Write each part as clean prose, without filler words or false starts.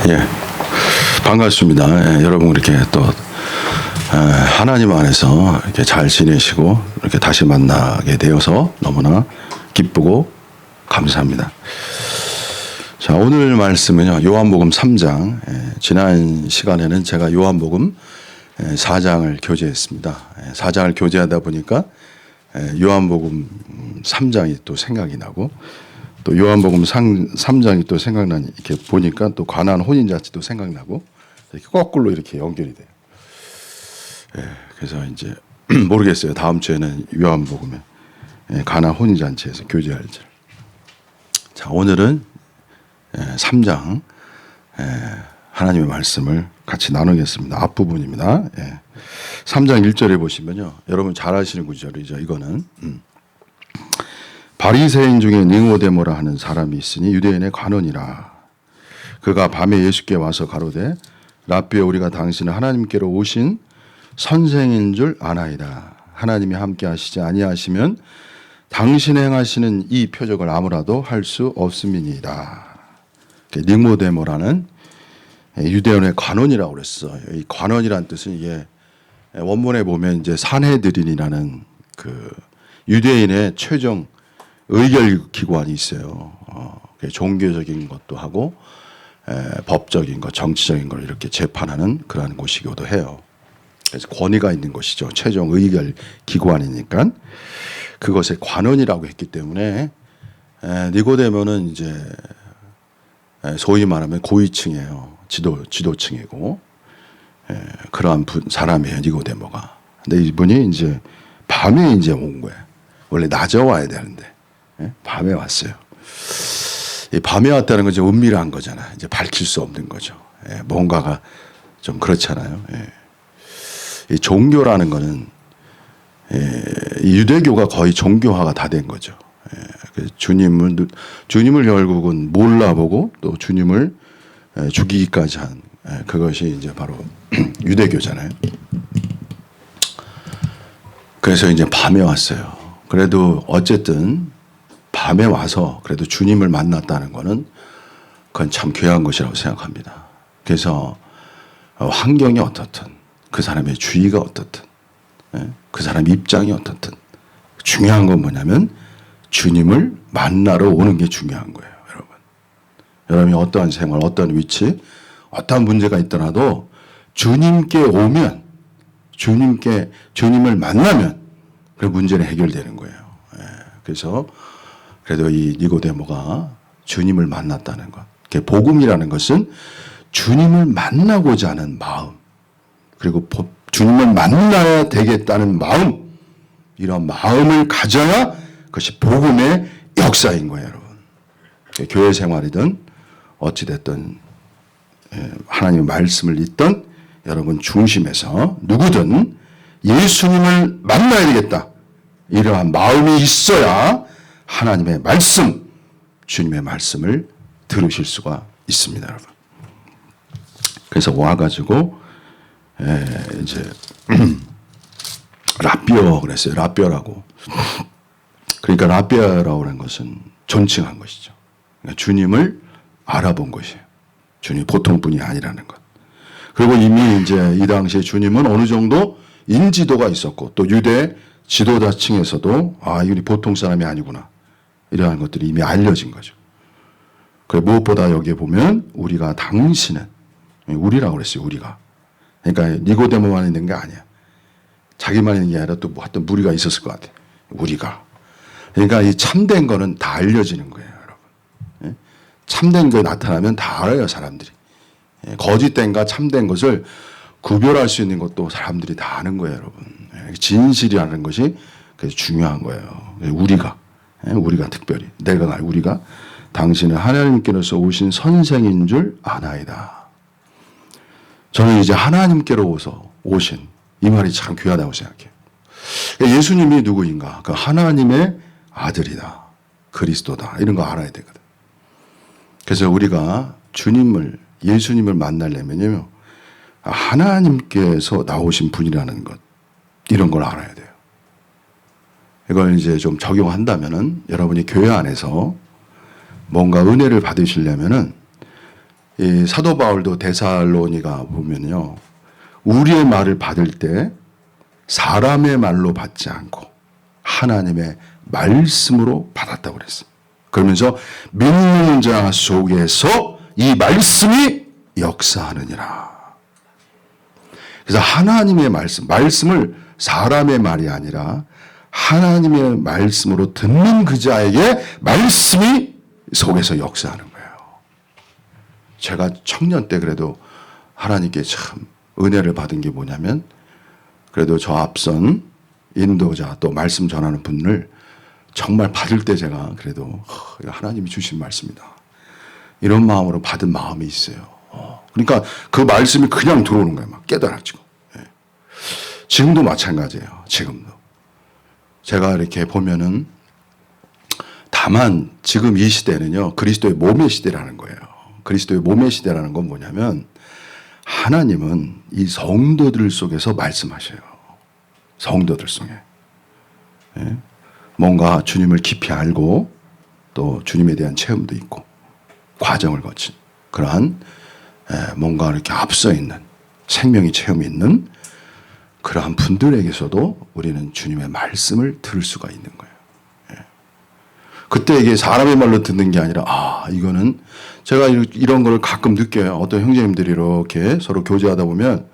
예, 반갑습니다. 예, 여러분 이렇게 또 하나님 안에서 이렇게 잘 지내시고 이렇게 다시 만나게 되어서 너무나 기쁘고 감사합니다. 자, 오늘 말씀은요, 요한복음 3장. 지난 시간에는 제가 요한복음 4장을 교제했습니다. 4장을 교제하다 보니까 요한복음 3장이 또 생각이 나고, 또 요한복음 3장이 또 생각나니 이렇게 보니까 또 가나안 혼인잔치도 생각나고, 이렇게 거꾸로 이렇게 연결이 돼요. 그래서 이제 모르겠어요. 다음 주에는 요한복음에 가나안 혼인잔치에서 교제할지. 자, 오늘은 3장 하나님의 말씀을 같이 나누겠습니다. 앞부분입니다. 3장 1절에 보시면요, 여러분 잘 아시는 구절이죠. 이거는 바리새인 중에 니고데모라 하는 사람이 있으니 유대인의 관원이라. 그가 밤에 예수께 와서 가로되 라삐여, 우리가 당신은 하나님께로 오신 선생인 줄 아나이다. 하나님이 함께 하시지 아니하시면 당신이 행하시는 이 표적을 아무라도 할 수 없음이니이다. 니고데모라는 유대인의 관원이라고 그랬어. 이 관원이라는 뜻은 이게 원문에 보면 이제 산헤드린이라는 그 유대인의 최종 의결 기관이 있어요. 종교적인 것도 하고 법적인 것, 정치적인 걸 이렇게 재판하는 그러한 곳이기도 해요. 그래서 권위가 있는 것이죠. 최종 의결 기관이니까 그것에 관원이라고 했기 때문에 니고데모는 이제 소위 말하면 고위층이에요. 지도층이고 그러한 사람이에요, 니고데모가. 근데 이분이 이제 밤에 이제 온 거예요. 원래 낮에 와야 되는데 밤에 왔어요. 이 밤에 왔다는 건 좀 은밀한 거잖아. 이제 밝힐 수 없는 거죠. 뭔가가 좀 그렇잖아요. 이 종교라는 거는 이 유대교가 거의 종교화가 다 된 거죠. 주님을 결국은 몰라보고 또 주님을 죽이기까지 한 그것이 이제 바로 유대교잖아요. 그래서 이제 밤에 왔어요. 그래도 어쨌든 밤에 와서 그래도 주님을 만났다는 거는 그건 참 귀한 것이라고 생각합니다. 그래서 환경이 어떻든 그 사람의 주의가 어떻든 그 사람의 입장이 어떻든 중요한 건 뭐냐면 주님을 만나러 오는 게 중요한 거예요. 여러분이 어떠한 생활, 어떠한 위치, 어떠한 문제가 있더라도 주님께 오면, 주님을 만나면 그 문제는 해결되는 거예요. 그래서 그래도 이 니고데모가 주님을 만났다는 것, 복음이라는 것은 주님을 만나고자 하는 마음, 그리고 주님을 만나야 되겠다는 마음, 이런 마음을 가져야 그것이 복음의 역사인 거예요, 여러분. 교회 생활이든 어찌됐든 하나님의 말씀을 읽던 여러분 중심에서 누구든 예수님을 만나야 되겠다, 이러한 마음이 있어야 하나님의 말씀, 주님의 말씀을 들으실 수가 있습니다, 여러분. 그래서 와가지고 이제 라삐어 그랬어요. 라삐어라고. 그러니까 라삐어라고 하는 것은 존칭한 것이죠. 그러니까 주님을 알아본 것이에요. 주님이 보통 분이 아니라는 것. 그리고 이미 이제 이 당시에 주님은 어느 정도 인지도가 있었고 또 유대 지도자층에서도 이분이 보통 사람이 아니구나, 이러한 것들이 이미 알려진 거죠. 그리고 무엇보다 여기에 보면 우리가 당신은, 우리라고 그랬어요. 우리가. 그러니까 니고데모만 있는 게 아니야. 자기만 있는 게 아니라 또 뭐 어떤 무리가 있었을 것 같아. 우리가. 그러니까 이 참된 거는 다 알려지는 거예요, 여러분. 참된 게 나타나면 다 알아요, 사람들이. 거짓된과 참된 것을 구별할 수 있는 것도 사람들이 다 아는 거예요, 여러분. 진실이라는 것이 중요한 거예요. 우리가 특별히, 우리가 당신은 하나님께로서 오신 선생인 줄 아나이다. 저는 이제 하나님께로 오신 이 말이 참 귀하다고 생각해요. 예수님이 누구인가? 그 하나님의 아들이다, 그리스도다, 이런 거 알아야 되거든. 그래서 우리가 예수님을 만나려면요, 하나님께서 나오신 분이라는 것, 이런 걸 알아야 돼요. 이걸 이제 좀 적용한다면은 여러분이 교회 안에서 뭔가 은혜를 받으시려면은 이 사도 바울도 데살로니가 보면요, 우리의 말을 받을 때 사람의 말로 받지 않고 하나님의 말씀으로 받았다고 그랬어요. 그러면서 믿는 자 속에서 이 말씀이 역사하느니라. 그래서 하나님의 말씀을 사람의 말이 아니라 하나님의 말씀으로 듣는 그 자에게 말씀이 속에서 역사하는 거예요. 제가 청년 때 그래도 하나님께 참 은혜를 받은 게 뭐냐면, 그래도 저 앞선 인도자 또 말씀 전하는 분을 정말 받을 때 제가 그래도 하나님이 주신 말씀이다, 이런 마음으로 받은 마음이 있어요. 그러니까 그 말씀이 그냥 들어오는 거예요. 막 깨달아지고. 지금도 마찬가지예요. 지금도 제가 이렇게 보면은, 다만 지금 이 시대는요, 그리스도의 몸의 시대라는 거예요. 그리스도의 몸의 시대라는 건 뭐냐면, 하나님은 이 성도들 속에서 말씀하셔요. 성도들 속에. 뭔가 주님을 깊이 알고 또 주님에 대한 체험도 있고 과정을 거친 그러한 뭔가 이렇게 앞서 있는 생명의 체험이 있는 그러한 분들에게서도 우리는 주님의 말씀을 들을 수가 있는 거예요. 그때 이게 사람의 말로 듣는 게 아니라, 이거는 제가 이런 걸 가끔 느껴요. 어떤 형제님들이 이렇게 서로 교제하다 보면,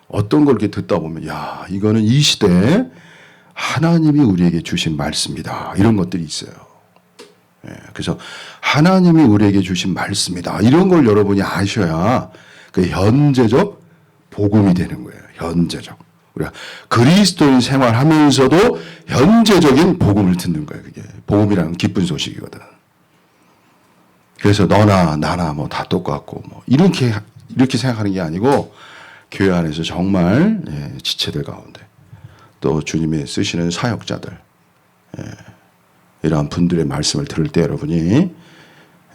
어떤 걸 이렇게 듣다 보면, 야, 이거는 이 시대에 하나님이 우리에게 주신 말씀이다, 이런 것들이 있어요. 그래서 하나님이 우리에게 주신 말씀이다, 이런 걸 여러분이 아셔야 그 현재적 복음이 되는 거예요. 현재적. 우리가 그리스도인 생활하면서도 현재적인 복음을 듣는 거예요. 그게 복음이라는 기쁜 소식이거든. 그래서 너나 나나 뭐 다 똑같고 뭐 이렇게 생각하는 게 아니고, 교회 안에서 정말 지체들 가운데 또 주님이 쓰시는 사역자들, 이러한 분들의 말씀을 들을 때 여러분이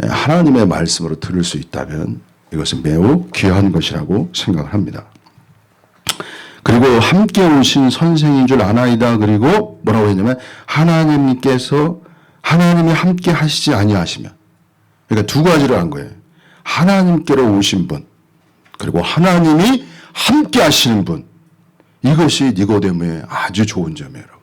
하나님의 말씀으로 들을 수 있다면 이것은 매우 귀한 것이라고 생각을 합니다. 그리고 함께 오신 선생인 줄 아나이다. 그리고 뭐라고 했냐면, 하나님이 함께 하시지 아니하시면. 그러니까 두 가지를 한 거예요. 하나님께로 오신 분, 그리고 하나님이 함께 하시는 분. 이것이 니고데모의 아주 좋은 점이에요, 여러분.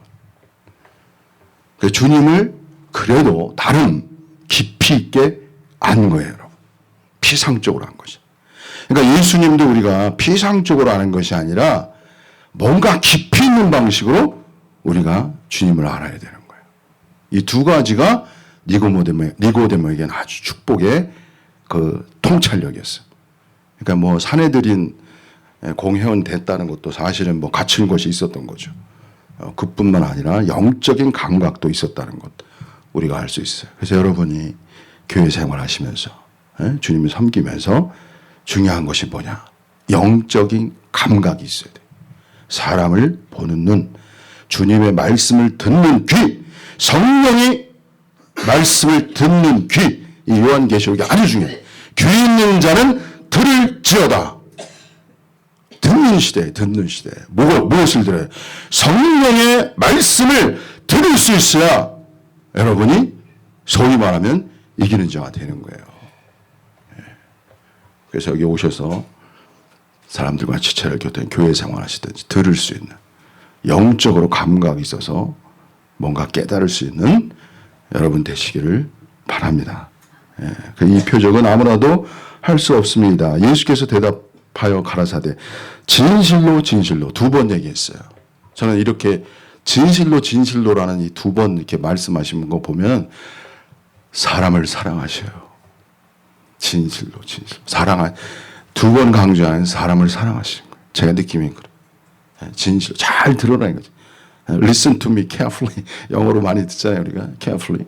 그러니까 주님을 그래도 나름 깊이 있게 안 거예요, 여러분. 피상적으로 한 것이. 그러니까 예수님도 우리가 피상적으로 아는 것이 아니라 뭔가 깊이 있는 방식으로 우리가 주님을 알아야 되는 거예요. 이 두 가지가 니고데모에게는 아주 축복의 그 통찰력이었어요. 그러니까 뭐 사내들인 공회원 됐다는 것도 사실은 뭐 갖춘 것이 있었던 거죠. 그뿐만 아니라 영적인 감각도 있었다는 것 우리가 알 수 있어요. 그래서 여러분이 교회 생활하시면서 주님을 섬기면서 중요한 것이 뭐냐? 영적인 감각이 있어야 돼요. 사람을 보는 눈, 주님의 말씀을 듣는 귀, 성령이 말씀을 듣는 귀, 이 요한계시록이 아주 중요해요. 귀 있는 자는 들을지어다. 듣는 시대. 무엇을 들어요? 성령의 말씀을 들을 수 있어야 여러분이 소위 말하면 이기는 자가 되는 거예요. 그래서 여기 오셔서 사람들과 지체를 교대한 교회 생활하시든지 들을 수 있는 영적으로 감각이 있어서 뭔가 깨달을 수 있는 여러분 되시기를 바랍니다. 이 표적은 아무나도 할 수 없습니다. 예수께서 대답하여 가라사대 진실로 두 번 얘기했어요. 저는 이렇게 진실로라는 이 두 번 이렇게 말씀하신 거 보면 사람을 사랑하셔요. 진실로. 두 번 강조하는 사람을 사랑하시는 거예요. 제가 느낌이 그래요. 진실로. 잘 들어라 이거지. Listen to me carefully. 영어로 많이 듣잖아요, 우리가. carefully.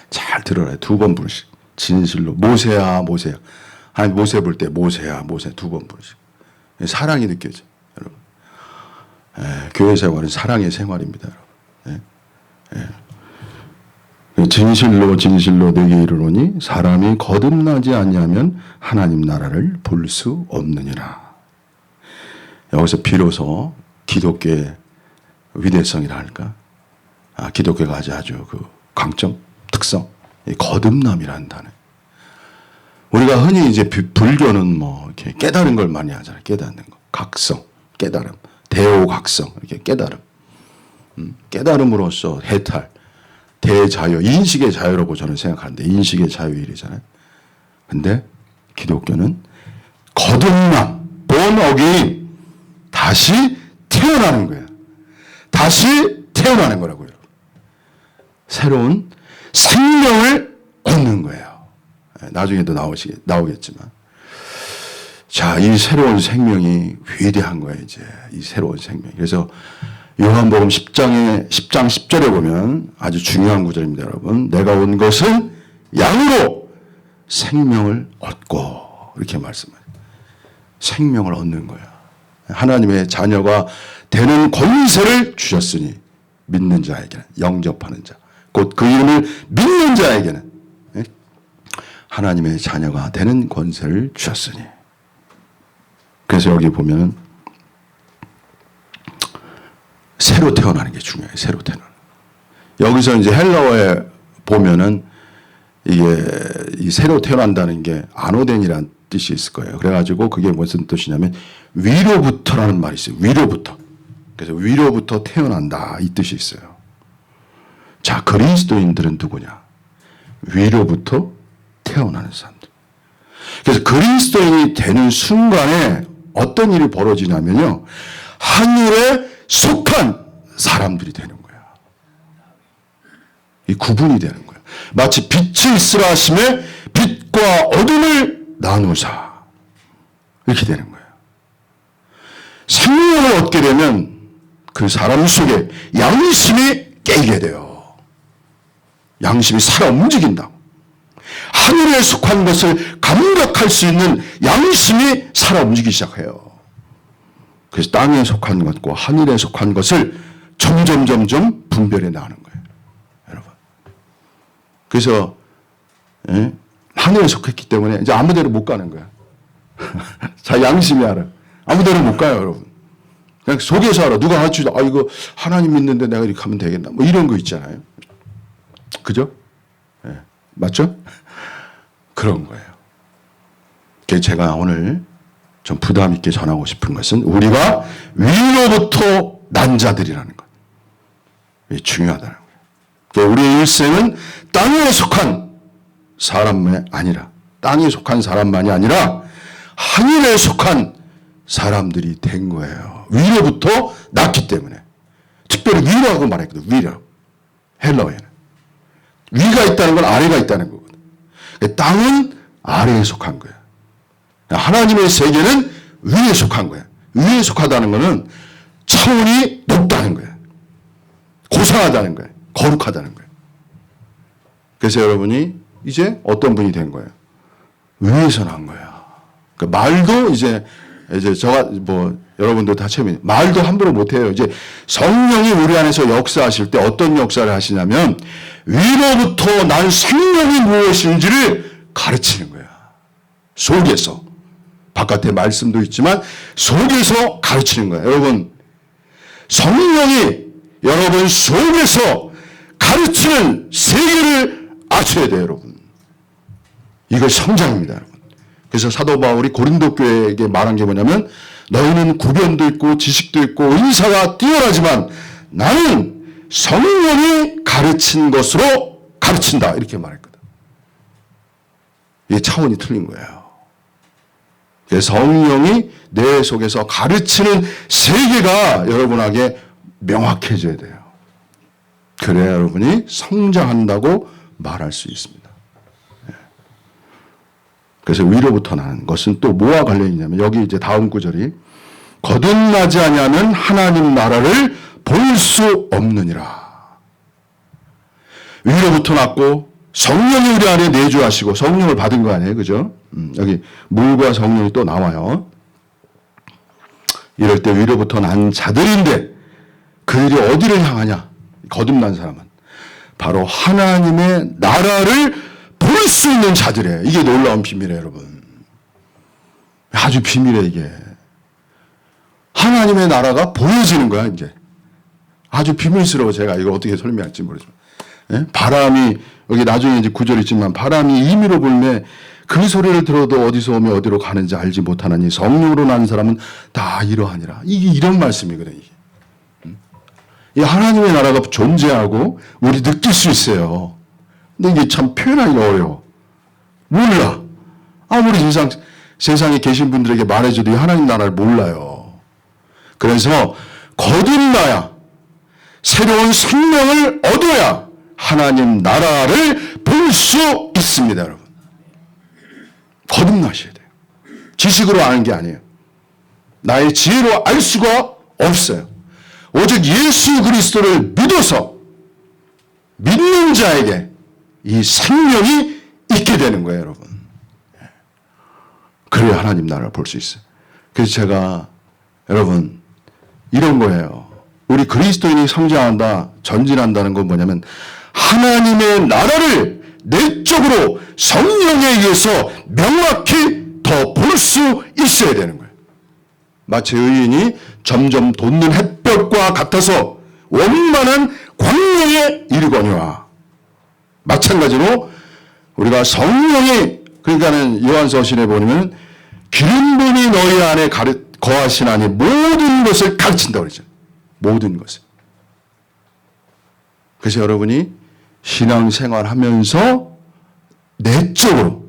잘 들어라. 두 번 부르시. 진실로. 모세야. 아니, 모세 볼 때 모세야. 두 번 부르시. 사랑이 느껴져요, 여러분. 교회 생활은 사랑의 생활입니다, 여러분. 진실로 내게 이르노니 사람이 거듭나지 아니하면 하나님 나라를 볼 수 없느니라. 여기서 비로소 기독교의 위대성이라 할까? 기독교가 아주 그 강점, 특성, 이 거듭남이라는 단어. 우리가 흔히 이제 불교는 뭐 이렇게 깨달은 걸 많이 하잖아요. 깨닫는 거. 각성, 깨달음, 대오각성, 이렇게 깨달음. 깨달음으로써 해탈, 대자유, 인식의 자유라고 저는 생각하는데, 인식의 자유일이잖아요. 근데 기독교는 거듭남, born again, 다시 태어나는 거예요. 다시 태어나는 거라고요. 새로운 생명을 얻는 거예요. 나중에도 나오겠지만. 자, 이 새로운 생명이 위대한 거예요, 이제. 이 새로운 생명. 그래서 요한복음 10장 10절에 보면 아주 중요한 구절입니다, 여러분. 내가 온 것은 양으로 생명을 얻고, 이렇게 말씀해요. 생명을 얻는 거야. 하나님의 자녀가 되는 권세를 주셨으니, 믿는 자에게는, 영접하는 자, 곧 그 이름을 믿는 자에게는 하나님의 자녀가 되는 권세를 주셨으니. 그래서 여기 보면 새로 태어나는 게 중요해요. 새로 태어나는. 여기서 이제 헬라어에 보면은 이게 이 새로 태어난다는 게 아노덴이라는 뜻이 있을 거예요. 그래가지고 그게 무슨 뜻이냐면 위로부터라는 말이 있어요. 위로부터. 그래서 위로부터 태어난다 이 뜻이 있어요. 자, 그리스도인들은 누구냐? 위로부터 태어나는 사람들. 그래서 그리스도인이 되는 순간에 어떤 일이 벌어지냐면요, 하늘에 속한 사람들이 되는 거야. 이 구분이 되는 거야. 마치 빛이 있으라 하심에 빛과 어둠을 나누사, 이렇게 되는 거예요. 생명을 얻게 되면 그 사람 속에 양심이 깨게 돼요. 양심이 살아 움직인다. 하늘에 속한 것을 감각할 수 있는 양심이 살아 움직이기 시작해요. 그래서 땅에 속한 것과 하늘에 속한 것을 점점 분별해 나가는 거예요, 여러분. 그래서 하늘에 속했기 때문에 이제 아무데로 못 가는 거야. 자, 양심이 알아. 아무데로 못 가요, 여러분. 그냥 속에서 알아. 누가 가르치다, 아, 이거 하나님 믿는데 내가 이렇게 하면 되겠나? 뭐 이런 거 있잖아요. 그죠? 네. 맞죠? 그런 거예요. 그래서 제가 오늘 좀 부담 있게 전하고 싶은 것은 우리가 위로부터 난 자들이라는 것. 이게 중요하다는 거예요. 그러니까 우리의 일생은 땅에 속한 사람이 아니라, 땅에 속한 사람만이 아니라 하늘에 속한 사람들이 된 거예요. 위로부터 났기 때문에. 특별히 위라고 말했거든요. 위라. 헬라어에는. 위가 있다는 건 아래가 있다는 거거든요. 땅은 아래에 속한 거예요. 하나님의 세계는 위에 속한 거예요. 위에 속하다는 것은 차원이 높다는 거예요. 고상하다는 거예요. 거룩하다는 거예요. 그래서 여러분이 이제 어떤 분이 된 거예요? 위에서 난 거예요. 그러니까 말도 이제 저가 뭐 여러분들 다 체험이, 말도 함부로 못해요. 이제 성령이 우리 안에서 역사하실 때 어떤 역사를 하시냐면 위로부터 난 생명이 무엇인지를 가르치는 거야. 속에서. 바깥에 말씀도 있지만 속에서 가르치는 거야. 여러분, 성령이 여러분 속에서 가르치는 세계를 아셔야 돼요, 여러분. 이거 성장입니다, 여러분. 그래서 사도 바울이 고린도 교회에게 말한 게 뭐냐면, 너희는 구변도 있고 지식도 있고 은사가 뛰어나지만 나는 성령이 가르친 것으로 가르친다, 이렇게 말했거든. 이게 차원이 틀린 거예요. 성령이 내 속에서 가르치는 세계가 여러분에게 명확해져야 돼요. 그래야 여러분이 성장한다고 말할 수 있습니다. 그래서 위로부터 나는 것은 또 뭐와 관련이 있냐면, 여기 이제 다음 구절이 거듭나지 아니하면 하나님 나라를 볼 수 없느니라. 위로부터 났고 성령이 우리 안에 내주하시고, 성령을 받은 거 아니에요, 그죠? 여기 물과 성령이 또 나와요. 이럴 때 위로부터 난 자들인데 그들이 어디를 향하냐? 거듭난 사람은 바로 하나님의 나라를 볼 수 있는 자들이에요. 이게 놀라운 비밀이에요, 여러분. 아주 비밀이에요, 이게. 하나님의 나라가 보여지는 거야, 이제. 아주 비밀스러워. 제가 이거 어떻게 설명할지 모르지만. 예? 바람이, 여기 나중에 이제 구절이 있지만, 바람이 임의로 불매 그 소리를 들어도 어디서 오며 어디로 가는지 알지 못하나니 성령으로 난 사람은 다 이러하니라. 이게 이런 말씀이거든요. 이게. 이 하나님의 나라가 존재하고 우리 느낄 수 있어요. 근데 이게 참 표현하기 어려워. 몰라. 아무리 세상에 계신 분들에게 말해줘도 이 하나님 나라를 몰라요. 그래서 거듭나야, 새로운 생명을 얻어야 하나님 나라를 볼 수 있습니다, 여러분. 거듭나셔야 돼요. 지식으로 아는 게 아니에요. 나의 지혜로 알 수가 없어요. 오직 예수 그리스도를 믿어서 믿는 자에게 이 생명이 있게 되는 거예요, 여러분. 그래야 하나님 나라를 볼 수 있어요. 그래서 제가 여러분 이런 거예요. 우리 그리스도인이 성장한다, 전진한다는 건 뭐냐면 하나님의 나라를 내적으로 성령에 의해서 명확히 더 볼 수 있어야 되는 거예요. 마치 의인이 점점 돋는 햇볕과 같아서 원만한 광명에 이르거니와 마찬가지로 우리가 성령이, 그러니까는 요한서신에 보면 기름 부음이 너희 안에 거하시나니 모든 것을 가르친다고 그러죠. 모든 것을. 그래서 여러분이 신앙생활 하면서 내적으로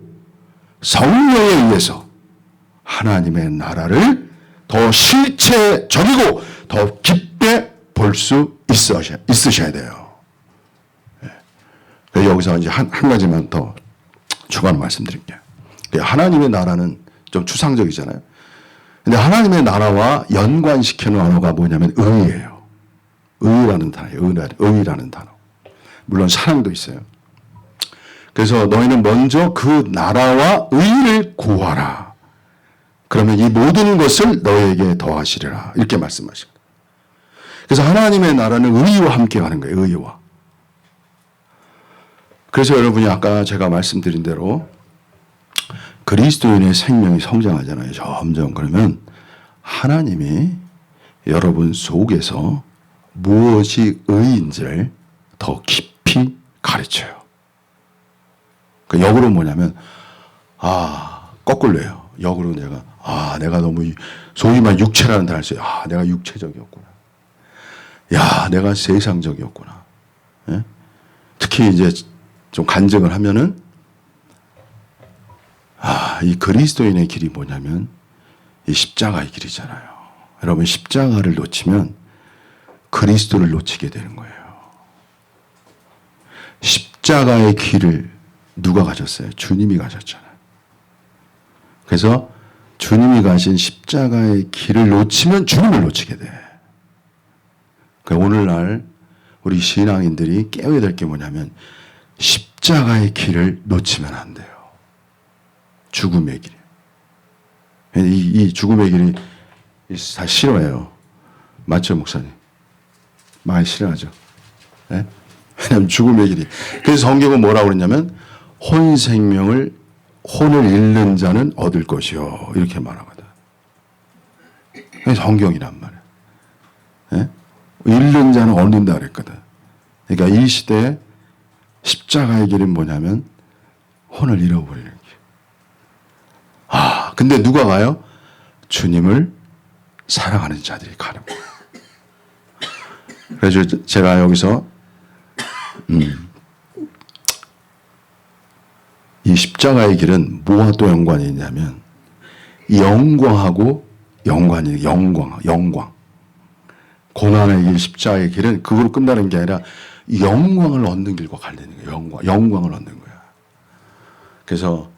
성령에 의해서 하나님의 나라를 더 실체적이고 더 깊게 볼 수 있으셔야 돼요. 여기서 이제 한 가지만 더 추가로 말씀드릴게요. 하나님의 나라는 좀 추상적이잖아요. 근데 하나님의 나라와 연관시키는 언어가 뭐냐면 의예요. 의라는 단어예요. 의라는 단어. 물론 사랑도 있어요. 그래서 너희는 먼저 그 나라와 의를 구하라. 그러면 이 모든 것을 너희에게 더하시리라. 이렇게 말씀하십니다. 그래서 하나님의 나라는 의와 함께 가는 거예요. 의와. 그래서 여러분이 아까 제가 말씀드린 대로 그리스도인의 생명이 성장하잖아요. 점점. 그러면 하나님이 여러분 속에서 무엇이 의인지를 더 깊이 가르쳐요. 그 역으로 뭐냐면 거꾸로예요. 역으로 내가 너무 소위 말 육체라는 단어를 써요. 내가 육체적이었구나. 내가 세상적이었구나. 예? 특히 이제 좀 간증을 하면은 이 그리스도인의 길이 뭐냐면 이 십자가의 길이잖아요. 여러분 십자가를 놓치면 그리스도를 놓치게 되는 거예요. 십자가의 길을 누가 가셨어요? 주님이 가셨잖아요. 그래서 주님이 가신 십자가의 길을 놓치면 주님을 놓치게 돼. 그러니까 오늘날 우리 신앙인들이 깨워야 될 게 뭐냐면 십자가의 길을 놓치면 안 돼요. 죽음의 길. 이 죽음의 길이 다 싫어해요. 맞죠, 목사님? 많이 싫어하죠. 네? 왜냐하면 죽음의 길이. 그래서 성경은 뭐라고 그랬냐면 혼을 잃는 자는 얻을 것이요. 이렇게 말하거든. 그게 성경이란 말이야. 네? 잃는 자는 얻는다 그랬거든. 그러니까 이 시대에 십자가의 길은 뭐냐면 혼을 잃어버리는 길. 근데 누가 가요? 주님을 사랑하는 자들이 가는 거예요. 그래서 제가 여기서 이 십자가의 길은 뭐와 또 연관이 있냐면 영광하고 연관이 영광. 고난의 길, 십자가의 길은 그걸로 끝나는 게 아니라 영광을 얻는 길과 관련된 거예요. 영광을 얻는 거야. 그래서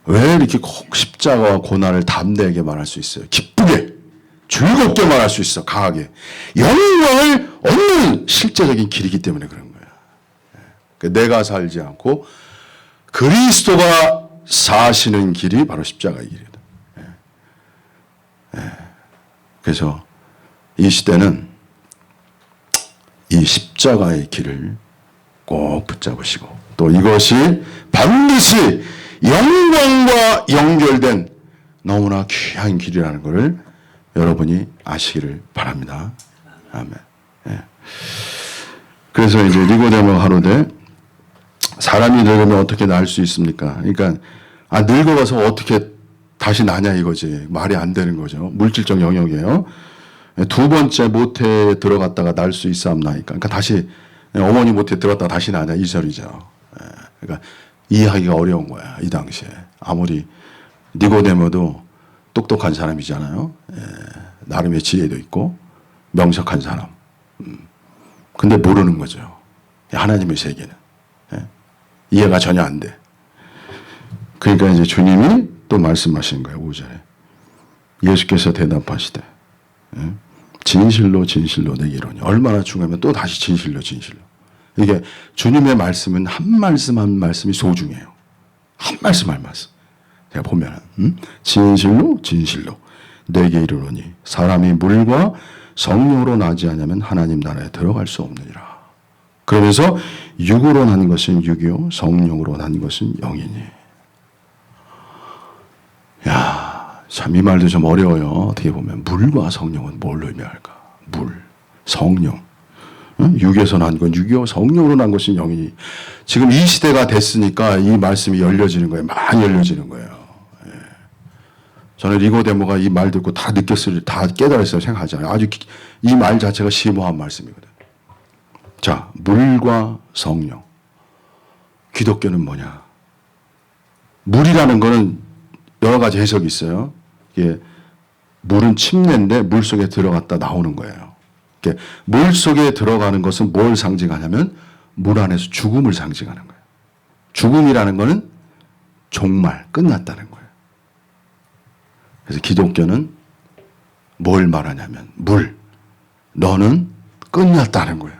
왜 이렇게 십자가와 고난을 담대하게 말할 수 있어요? 기쁘게, 즐겁게 말할 수 있어. 강하게. 영광을 얻는 실제적인 길이기 때문에 그런 거야. 내가 살지 않고 그리스도가 사시는 길이 바로 십자가의 길이다. 그래서 이 시대는 이 십자가의 길을 꼭 붙잡으시고 또 이것이 반드시 영광과 연결된 너무나 귀한 길이라는 것을 여러분이 아시기를 바랍니다. 아멘. 그래서 이제 니고데모가 가로되 사람이 늙으면 어떻게 나을 수 있습니까? 그러니까 늙어가서 어떻게 다시 나냐 이거지. 말이 안 되는 거죠. 물질적 영역이에요. 두 번째 모태에 들어갔다가 날 수 있사옵나이까. 그러니까 다시 어머니 모태에 들어갔다가 다시 나냐 이 소리죠. 그러니까 이해하기가 어려운 거야 이 당시에. 아무리 니고데모도 똑똑한 사람이잖아요. 나름의 지혜도 있고 명석한 사람. 근데 모르는 거죠. 하나님의 세계는. 이해가 전혀 안 돼. 그러니까 이제 주님이 또 말씀하신 거예요. 5절에. 예수께서 대답하시되 진실로 진실로 내게 이르노니. 얼마나 중요하면 또 다시 진실로 진실로. 이게 주님의 말씀은 한 말씀 한 말씀이 소중해요. 한 말씀 한 말씀. 제가 보면 진실로 진실로 내게 이르노니 사람이 물과 성령으로 나지 않으면 하나님 나라에 들어갈 수 없느니라. 그러면서 육으로 난 것은 육이요 성령으로 난 것은 영이니. 야, 참 이 말도 좀 어려워요. 어떻게 보면 물과 성령은 뭘 의미할까? 물, 성령. 육에서 난 건 육이요 성령으로 난 것은 영이니. 지금 이 시대가 됐으니까 이 말씀이 열려지는 거예요. 많이 열려지는 거예요. 저는 니고데모가 이 말 듣고 다 느꼈을, 다 깨달았어요 생각하잖아요. 아주 이 말 자체가 심오한 말씀이거든. 자, 물과 성령. 기독교는 뭐냐? 물이라는 거는 여러 가지 해석이 있어요. 이게 물은 침례인데 물 속에 들어갔다 나오는 거예요. 물 속에 들어가는 것은 뭘 상징하냐면 물 안에서 죽음을 상징하는 거예요. 죽음이라는 거는 종말, 끝났다는 거예요. 그래서 기독교는 뭘 말하냐면 물, 너는 끝났다는 거예요.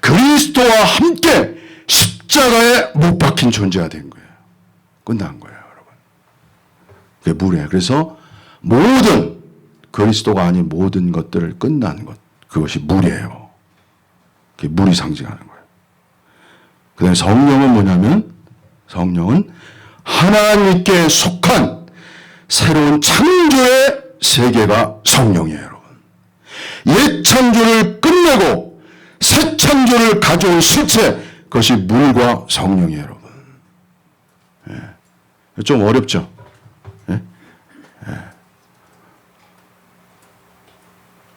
그리스도와 함께 십자가에 못 박힌 존재가 된 거예요. 끝난 거예요, 여러분. 그게 물이에요. 그래서 모든 그리스도가 아닌 모든 것들을 끝난 것, 그것이 물이에요. 그게 물이 상징하는 거예요. 그 다음에 성령은 뭐냐면 성령은 하나님께 속한 새로운 창조의 세계가 성령이에요, 여러분. 옛 창조를 끝내고 새 창조를 가져온 실체, 그것이 물과 성령이에요, 여러분. 좀 어렵죠?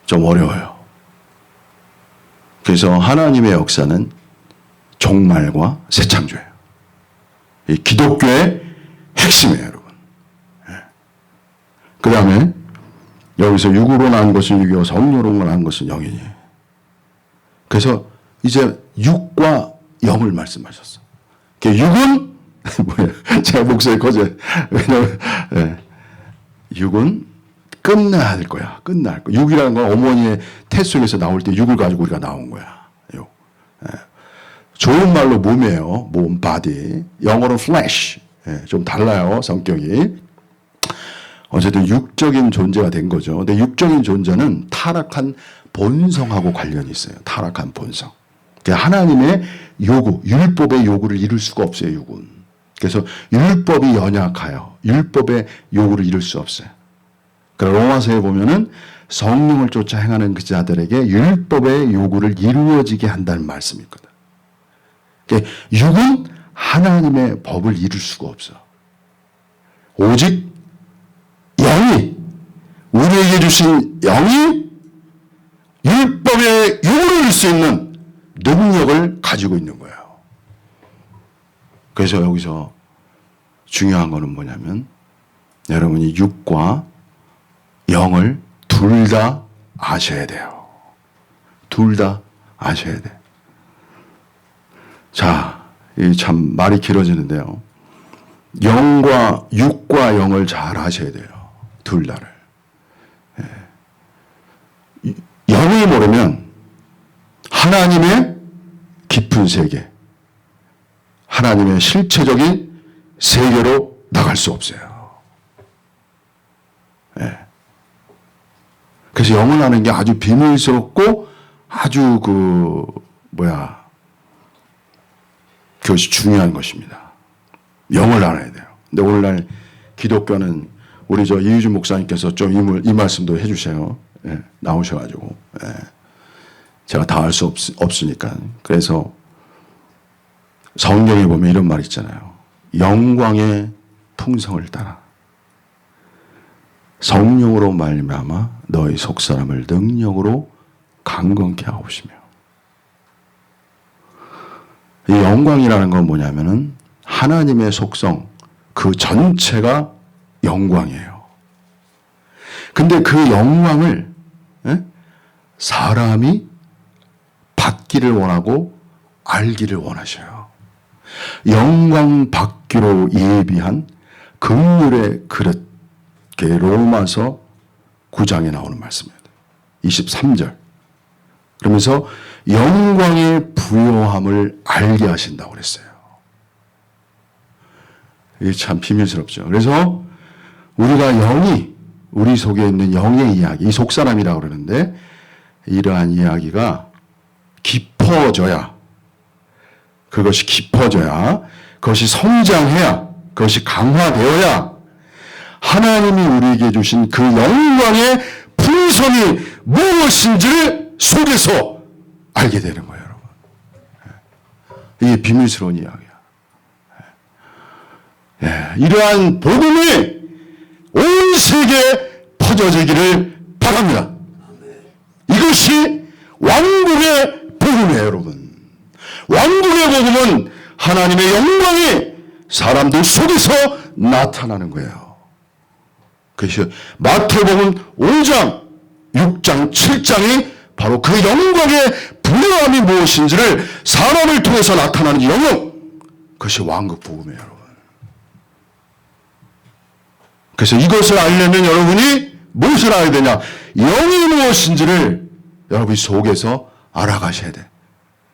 좀 어려워요. 그래서 하나님의 역사는 종말과 새 창조예요. 이 기독교의 핵심이에요, 여러분. 그 다음에 여기서 육으로 난 것은 육이요 성령으로 난 것은 영이니. 그래서 이제 육과 영을 말씀하셨어. 육은 뭐야? 제가 목소리 거제. 왜냐면 육은 끝나야 할 거야. 끝날 거야. 육이라는 건 어머니의 태 속에서 나올 때 육을 가지고 우리가 나온 거야. 육. 좋은 말로 몸이에요. 몸, 바디. 영어로 flesh. 좀 달라요, 성격이. 어쨌든 육적인 존재가 된 거죠. 근데 육적인 존재는 타락한 본성하고 관련이 있어요. 타락한 본성. 그러니까 하나님의 요구, 율법의 요구를 이룰 수가 없어요, 육은. 그래서 율법이 연약하여 율법의 요구를 이룰 수 없어요. 그러니까 로마서에 보면은 성령을 쫓아 행하는 그 자들에게 율법의 요구를 이루어지게 한다는 말씀이 있거든. 그러니까 육은 하나님의 법을 이룰 수가 없어. 오직 영이, 우리에게 주신 영이 율법의 요구를 이룰 수 있는 능력을 가지고 있는 거예요. 그래서 여기서 중요한 거는 뭐냐면 여러분이 육과 영을 둘 다 아셔야 돼요. 둘 다 아셔야 돼. 자, 이 참 말이 길어지는데요. 영과 육과 영을 잘 아셔야 돼요. 둘 다를. 영을 모르면 하나님의 깊은 세계, 하나님의 실체적인 세계로 나갈 수 없어요. 그래서 영을 아는 게 아주 비밀스럽고 아주 그것이 중요한 것입니다. 영을 알아야 돼요. 근데 오늘날 기독교는 우리 이유준 목사님께서 좀 이 말씀도 해주세요. 나오셔가지고. 제가 다 할 수 없으니까. 그래서 성경에 보면 이런 말 있잖아요. 영광의 풍성을 따라 성령으로 말미암아 너희 속사람을 능력으로 강건케 하옵시며. 이 영광이라는 건 뭐냐면은 하나님의 속성 그 전체가 영광이에요. 근데 그 영광을 사람이 받기를 원하고 알기를 원하셔요. 영광 받기로 예비한 긍휼의 그릇, 로마서 9장에 나오는 말씀입니다. 23절. 그러면서 영광의 부요함을 알게 하신다고 그랬어요. 이게 참 비밀스럽죠. 그래서 우리가 영이, 우리 속에 있는 영의 이야기, 이 속사람이라고 그러는데 이러한 이야기가 깊어져야, 그것이 깊어져야, 그것이 성장해야, 그것이 강화되어야 하나님이 우리에게 주신 그 영광의 풍성이 무엇인지를 속에서 알게 되는 거예요, 여러분. 이게 비밀스러운 이야기야. 이러한 복음이 온 세계에 퍼져지기를 바랍니다. 이것이 왕국의 복음이에요, 여러분. 왕국의 복음은 하나님의 영광이 사람들 속에서 나타나는 거예요. 그래서 마태복음 5장, 6장, 7장이 바로 그 영광의 부요함이 무엇인지를 사람을 통해서 나타나는 영광, 그것이 왕국 복음이에요, 여러분. 그래서 이것을 알려면 여러분이 무엇을 알아야 되냐? 영이 무엇인지를 여러분이 속에서 알아가셔야 돼.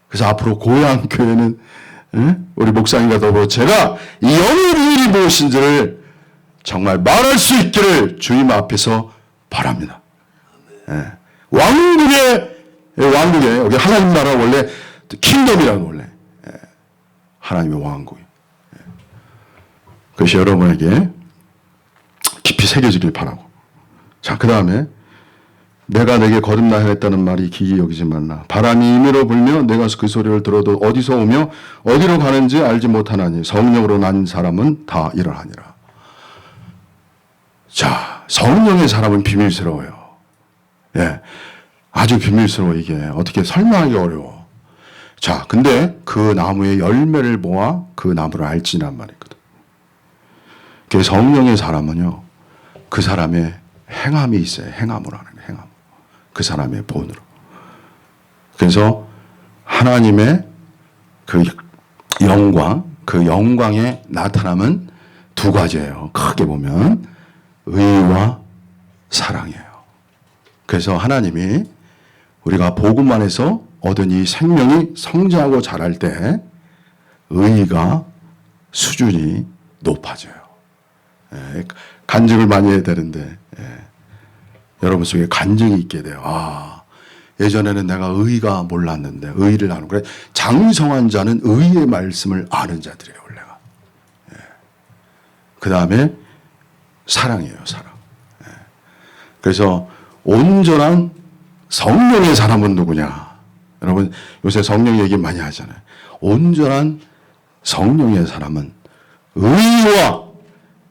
그래서 앞으로 고향교회는 우리 목사님과 더불어 제가 이 영의 비밀이 무엇인지를 정말 말할 수 있기를 주님 앞에서 바랍니다. 왕국의 여기 하나님 나라 원래 킹덤이라는 원래 하나님의 왕국이. 그것이 여러분에게 깊이 새겨지길 바라고. 자, 그 다음에 내가 내게 거듭나야 했다는 말이 기이 여기지 말라. 바람이 임의로 불며 내가 그 소리를 들어도 어디서 오며 어디로 가는지 알지 못하나니 성령으로 난 사람은 다 이러하니라. 자, 성령의 사람은 비밀스러워요. 아주 비밀스러워. 이게 어떻게 설명하기 어려워. 자, 근데 그 나무의 열매를 보아 그 나무를 알지란 말이거든. 그 성령의 사람은요, 그 사람의 행함이 있어요. 행함으로 하는 거예요. 행함. 그 사람의 본으로. 그래서 하나님의 그 영광, 그 영광의 나타남은 두 가지예요. 크게 보면 의와 사랑이에요. 그래서 하나님이 우리가 복음 안에서 얻은 이 생명이 성장하고 자랄 때 의가 수준이 높아져요. 간증을 많이 해야 되는데 여러분 속에 간증이 있게 돼요. 아, 예전에는 내가 의가 몰랐는데 의를 아는 그래. 장성한 자는 의의 말씀을 아는 자들이에요, 원래가. 그 다음에 사랑이에요, 사랑. 그래서 온전한 성령의 사람은 누구냐? 여러분 요새 성령 얘기 많이 하잖아요. 온전한 성령의 사람은 의와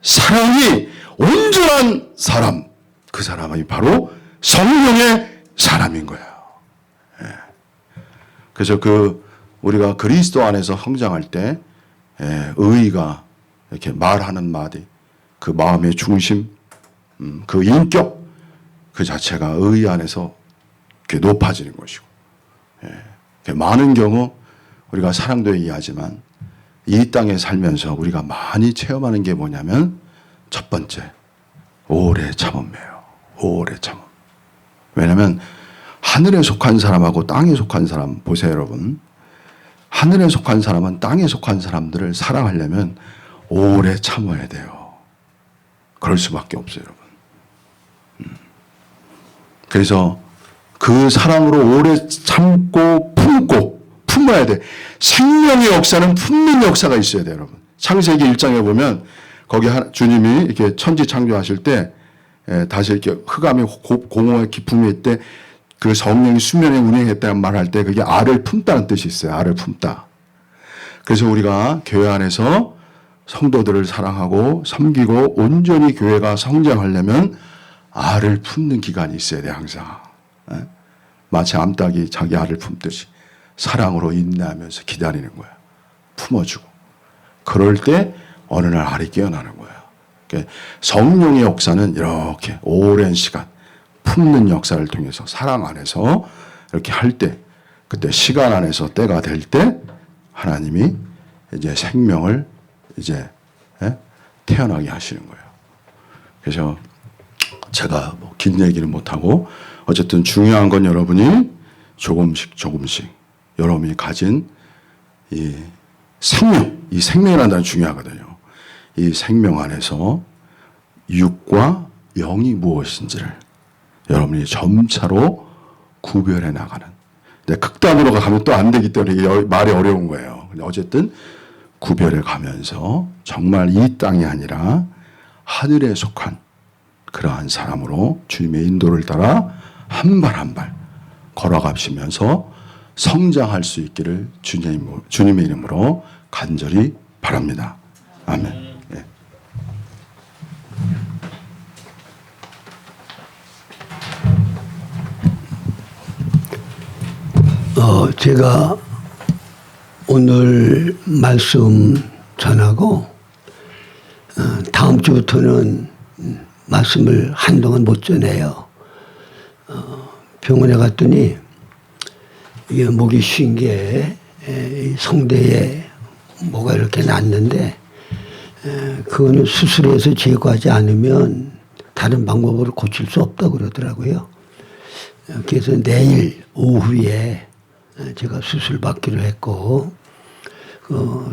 사랑이 온전한 사람, 그 사람이 바로 성령의 사람인 거예요. 그래서 우리가 그리스도 안에서 성장할 때 의가 이렇게 말하는 마디, 그 마음의 중심, 그 인격, 그 자체가 의 안에서 이렇게 높아지는 것이고, 많은 경우 우리가 사랑도 얘기하지만 이 땅에 살면서 우리가 많이 체험하는 게 뭐냐면 첫 번째, 오래 참음이에요. 오래 참음. 왜냐하면 하늘에 속한 사람하고 땅에 속한 사람 보세요, 여러분. 하늘에 속한 사람은 땅에 속한 사람들을 사랑하려면 오래 참아야 돼요. 그럴 수밖에 없어요, 여러분. 그래서 그 사랑으로 오래 참고 품고 품어야 돼. 생명의 역사는 품는 역사가 있어야 돼요, 여러분. 창세기 1장에 보면 거기 주님이 이렇게 천지 창조하실 때 다시 이렇게 흑암이 공허의 기품이 있대 그 성령이 수면에 운행했다는 말할 때 그게 알을 품다는 뜻이 있어요. 알을 품다. 그래서 우리가 교회 안에서 성도들을 사랑하고 섬기고 온전히 교회가 성장하려면 알을 품는 기간이 있어야 돼, 항상. 마치 암탉이 자기 알을 품듯이 사랑으로 인내하면서 기다리는 거야. 품어주고. 그럴 때 어느 날 알이 깨어나는 거야. 그러니까 성령의 역사는 이렇게 오랜 시간 품는 역사를 통해서 사랑 안에서 이렇게 할 때, 그때 시간 안에서 때가 될 때 하나님이 이제 생명을 이제 태어나게 하시는 거예요. 그래서 제가 뭐 긴 얘기는 못하고 어쨌든 중요한 건 여러분이 조금씩 여러분이 가진 이 생명이라는 단어 중요하거든요. 이 생명 안에서 육과 영이 무엇인지를 여러분이 점차로 구별해 나가는. 근데 극단으로 가면 또 안 되기 때문에 이게 말이 어려운 거예요. 근데 어쨌든 구별해 가면서 정말 이 땅이 아니라 하늘에 속한 그러한 사람으로 주님의 인도를 따라 한 발 한 발 걸어가시면서 성장할 수 있기를 주님의 이름으로 간절히 바랍니다. 아멘. 네. 제가 오늘 말씀 전하고 다음 주부터는 말씀을 한동안 못 전해요. 병원에 갔더니 이게 목이 쉰 게 성대에 뭐가 이렇게 났는데 그거는 수술해서 제거하지 않으면 다른 방법으로 고칠 수 없다고 그러더라고요. 그래서 내일 오후에 제가 수술 받기로 했고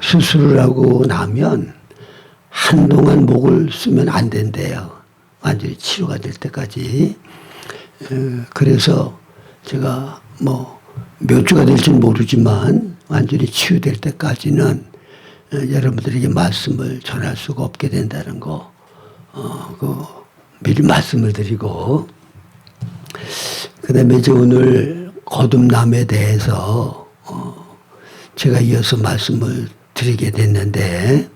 수술을 하고 나면 한동안 목을 쓰면 안 된대요. 완전히 치료가 될 때까지. 그래서 제가 뭐 몇 주가 될지는 모르지만 완전히 치유될 때까지는 여러분들에게 말씀을 전할 수가 없게 된다는 거 미리 말씀을 드리고, 그다음에 이제 오늘 거듭남에 대해서 제가 이어서 말씀을 드리게 됐는데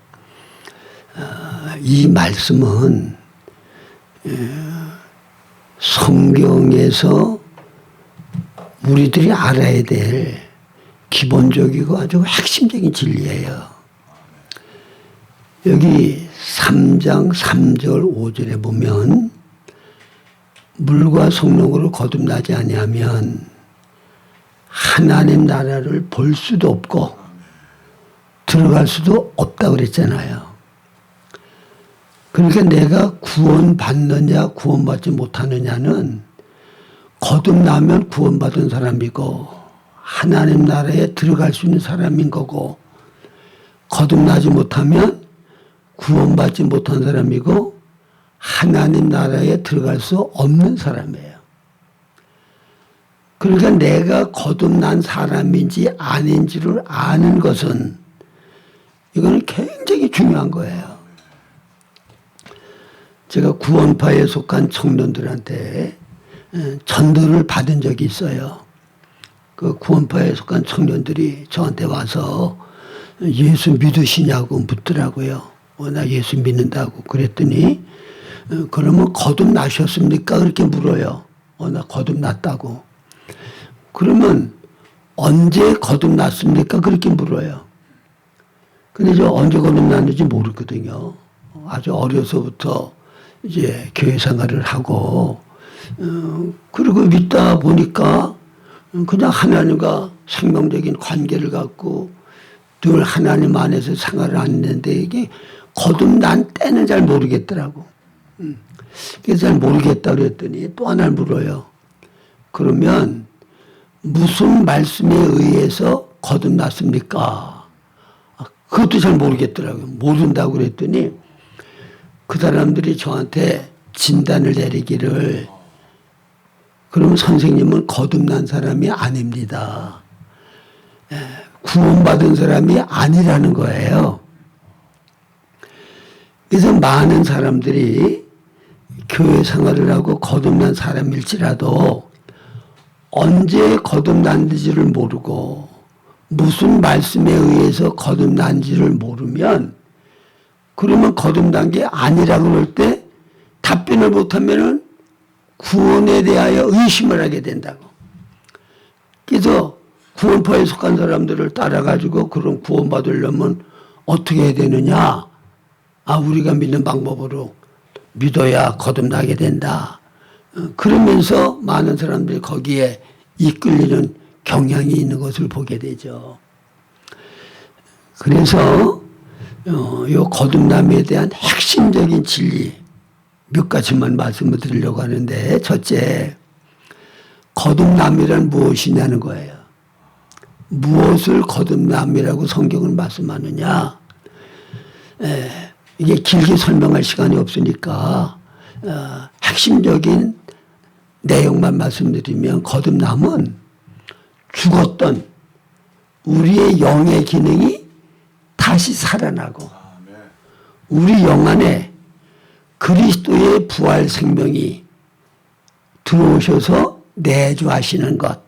이 말씀은 성경에서 우리들이 알아야 될 기본적이고 아주 핵심적인 진리예요. 여기 3장 3절 5절에 보면 물과 성령으로 거듭나지 아니하면 하나님 나라를 볼 수도 없고 들어갈 수도 없다고 그랬잖아요. 그러니까 내가 구원받느냐 구원받지 못하느냐는 거듭나면 구원받은 사람이고 하나님 나라에 들어갈 수 있는 사람인 거고, 거듭나지 못하면 구원받지 못한 사람이고 하나님 나라에 들어갈 수 없는 사람이에요. 그러니까 내가 거듭난 사람인지 아닌지를 아는 것은 이거는 굉장히 중요한 거예요. 제가 구원파에 속한 청년들한테 전도를 받은 적이 있어요. 그 구원파에 속한 청년들이 저한테 와서 예수 믿으시냐고 묻더라고요. 나 예수 믿는다고. 그랬더니 그러면 거듭나셨습니까? 그렇게 물어요. 나 거듭났다고. 그러면 언제 거듭났습니까? 그렇게 물어요. 근데 저 언제 거듭났는지 모르거든요. 아주 어려서부터 이제 교회 생활을 하고 그리고 믿다 보니까 그냥 하나님과 생명적인 관계를 갖고 늘 하나님 안에서 생활을 하는데 이게 거듭난 때는 잘 모르겠더라고. 그래서 잘 모르겠다 그랬더니 또 하나를 물어요. 그러면 무슨 말씀에 의해서 거듭났습니까? 그것도 잘 모르겠더라고요. 모른다고 그랬더니 그 사람들이 저한테 진단을 내리기를, 그러면 선생님은 거듭난 사람이 아닙니다. 구원받은 사람이 아니라는 거예요. 그래서 많은 사람들이 교회 생활을 하고 거듭난 사람일지라도 언제 거듭난지를 모르고 무슨 말씀에 의해서 거듭난지를 모르면 그러면 거듭난 게 아니라 그럴 때 답변을 못하면은 구원에 대하여 의심을 하게 된다고. 그래서 구원파에 속한 사람들을 따라가지고 그런 구원받으려면 어떻게 해야 되느냐? 아, 우리가 믿는 방법으로 믿어야 거듭나게 된다. 그러면서 많은 사람들이 거기에 이끌리는 경향이 있는 것을 보게 되죠. 그래서 이 거듭남에 대한 핵심적인 진리 몇 가지만 말씀을 드리려고 하는데, 첫째, 거듭남이란 무엇이냐는 거예요. 무엇을 거듭남이라고 성경은 말씀하느냐? 이게 길게 설명할 시간이 없으니까 핵심적인 내용만 말씀드리면, 거듭남은 죽었던 우리의 영의 기능이 다시 살아나고 우리 영 안에 그리스도의 부활 생명이 들어오셔서 내주하시는 것,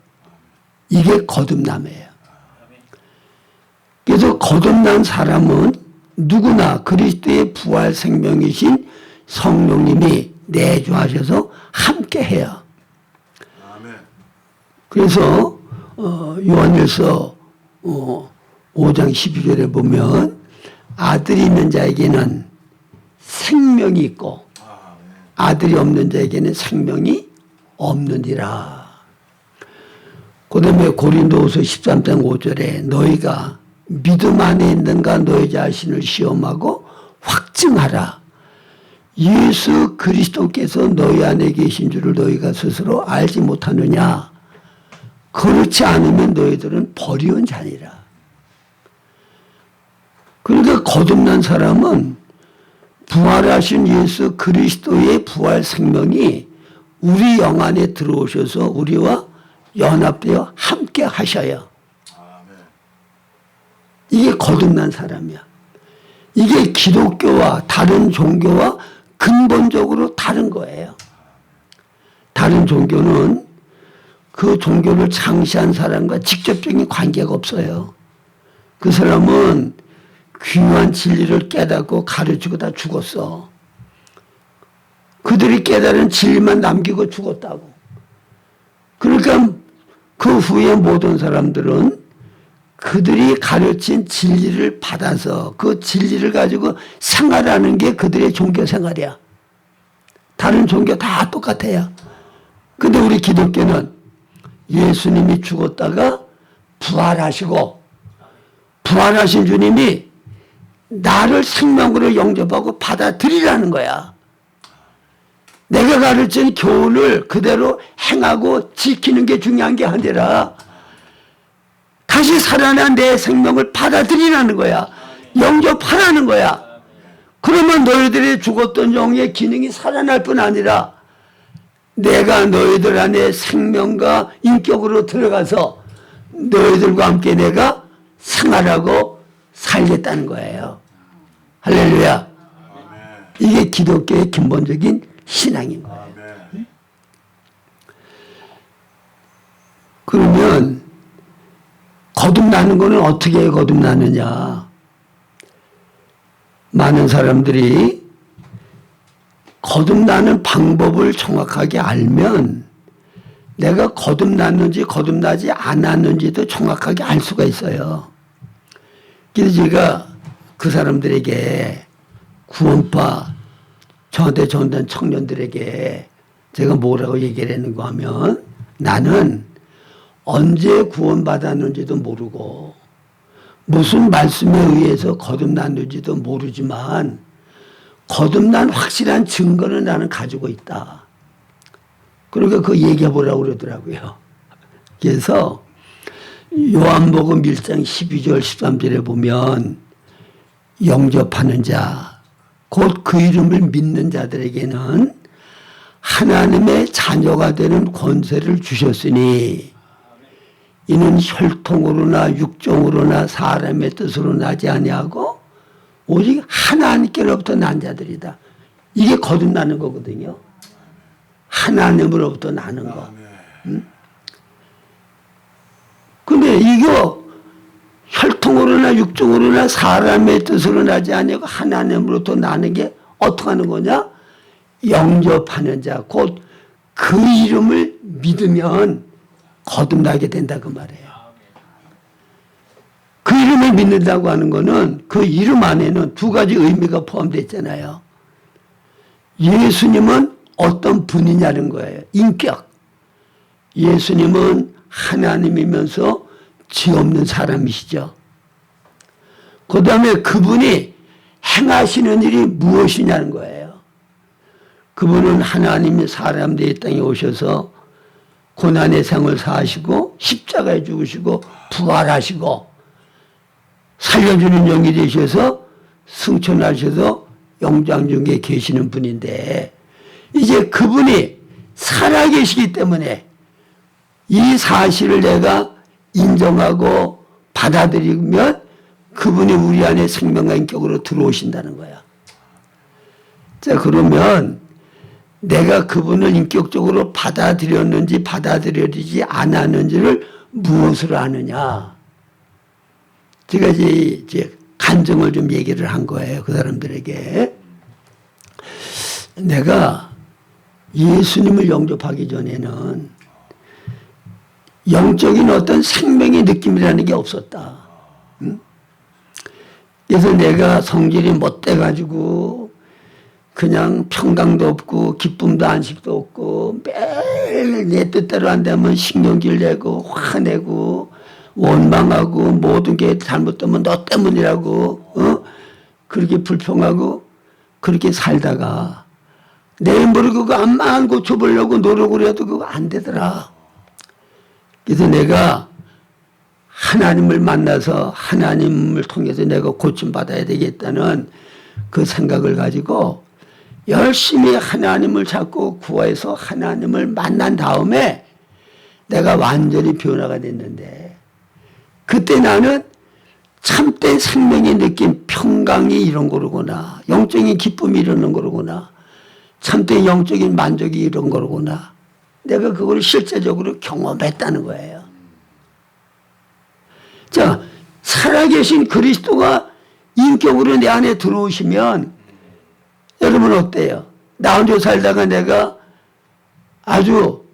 이게 거듭남이에요. 그래서 거듭난 사람은 누구나 그리스도의 부활 생명이신 성령님이 내주하셔서 함께 해요. 그래서 요한일서 5장 12절에 보면 아들이 있는 자에게는 생명이 있고 아들이 없는 자에게는 생명이 없느니라. 그 다음에 고린도후서 13장 5절에 너희가 믿음 안에 있는가 너희 자신을 시험하고 확증하라. 예수 그리스도께서 너희 안에 계신 줄을 너희가 스스로 알지 못하느냐. 그렇지 않으면 너희들은 버리운 자니라. 그러니까 거듭난 사람은 부활하신 예수 그리스도의 부활 생명이 우리 영 안에 들어오셔서 우리와 연합되어 함께 하셔요. 이게 거듭난 사람이야. 이게 기독교와 다른 종교와 근본적으로 다른 거예요. 다른 종교는 그 종교를 창시한 사람과 직접적인 관계가 없어요. 그 사람은 귀한 진리를 깨닫고 가르치고 다 죽었어. 그들이 깨달은 진리만 남기고 죽었다고. 그러니까 그 후에 모든 사람들은 그들이 가르친 진리를 받아서 그 진리를 가지고 생활하는 게 그들의 종교 생활이야. 다른 종교 다 똑같아요. 근데 우리 기독교는 예수님이 죽었다가 부활하시고 부활하신 주님이 나를 생명으로 영접하고 받아들이라는 거야. 내가 가르친 교훈을 그대로 행하고 지키는 게 중요한 게 아니라 다시 살아난 내 생명을 받아들이라는 거야. 영접하라는 거야. 그러면 너희들이 죽었던 영의 기능이 살아날 뿐 아니라 내가 너희들 안에 생명과 인격으로 들어가서 너희들과 함께 내가 생활하고 살겠다는 거예요. 할렐루야. 이게 기독교의 근본적인 신앙인 거예요. 그러면 거듭나는 거는 어떻게 거듭나느냐? 많은 사람들이 거듭나는 방법을 정확하게 알면 내가 거듭났는지 거듭나지 않았는지도 정확하게 알 수가 있어요. 그래서 제가 그 사람들에게 구원파 저한테 전된 청년들에게 제가 뭐라고 얘기를 했는가 하면 나는 언제 구원받았는지도 모르고 무슨 말씀에 의해서 거듭났는지도 모르지만 거듭난 확실한 증거는 나는 가지고 있다. 그러니까 그거 얘기해 보라고 그러더라고요. 그래서 요한복음 1장 12절 13절에 보면 영접하는 자 곧 그 이름을 믿는 자들에게는 하나님의 자녀가 되는 권세를 주셨으니 이는 혈통으로나 육종으로나 사람의 뜻으로 나지 아니하고 오직 하나님께로부터 난 자들이다. 이게 거듭나는 거거든요. 하나님으로부터 나는 거. 응? 근데 이거 혈통으로나 육종으로나 사람의 뜻으로 나지 아니고 하나님으로부터 나는 게 어떻게 하는 거냐? 영접하는 자, 곧 그 이름을 믿으면 거듭나게 된다 그 말이에요. 그 이름을 믿는다고 하는 거는 그 이름 안에는 두 가지 의미가 포함되어 있잖아요. 예수님은 어떤 분이냐는 거예요. 인격. 예수님은 하나님이면서 죄 없는 사람이시죠. 그 다음에 그분이 행하시는 일이 무엇이냐는 거예요. 그분은 하나님이 사람 되어 땅에 오셔서 고난의 생을 사시고 십자가에 죽으시고 부활하시고 살려주는 영이 되셔서 승천하셔서 영장 중에 계시는 분인데 이제 그분이 살아계시기 때문에 이 사실을 내가 인정하고 받아들이면 그분이 우리 안에 생명과 인격으로 들어오신다는 거야. 자, 그러면 내가 그분을 인격적으로 받아들였는지 받아들여지지 않았는지를 무엇으로 아느냐. 제가 이제 간증을 좀 얘기를 한 거예요. 그 사람들에게. 내가 예수님을 영접하기 전에는 영적인 어떤 생명의 느낌이라는 게 없었다. 응? 그래서 내가 성질이 못돼가지고 그냥 평강도 없고 기쁨도 안식도 없고 매일 내 뜻대로 안 되면 신경질 내고 화내고 원망하고 모든 게 잘못되면 너 때문이라고 그렇게 불평하고 그렇게 살다가 내 모르고 그거 암만 고쳐보려고 노력을 해도 그거 안 되더라. 그래서 내가 하나님을 만나서 하나님을 통해서 내가 고침받아야 되겠다는 그 생각을 가지고 열심히 하나님을 찾고 구해서 하나님을 만난 다음에 내가 완전히 변화가 됐는데 그때 나는 참된 생명의 느낌, 평강이 이런 거로구나. 영적인 기쁨이 이러는 거로구나. 참된 영적인 만족이 이런 거로구나. 내가 그걸 실제적으로 경험했다는 거예요. 자, 살아계신 그리스도가 인격으로 내 안에 들어오시면 여러분 어때요? 나 혼자 살다가 내가 아주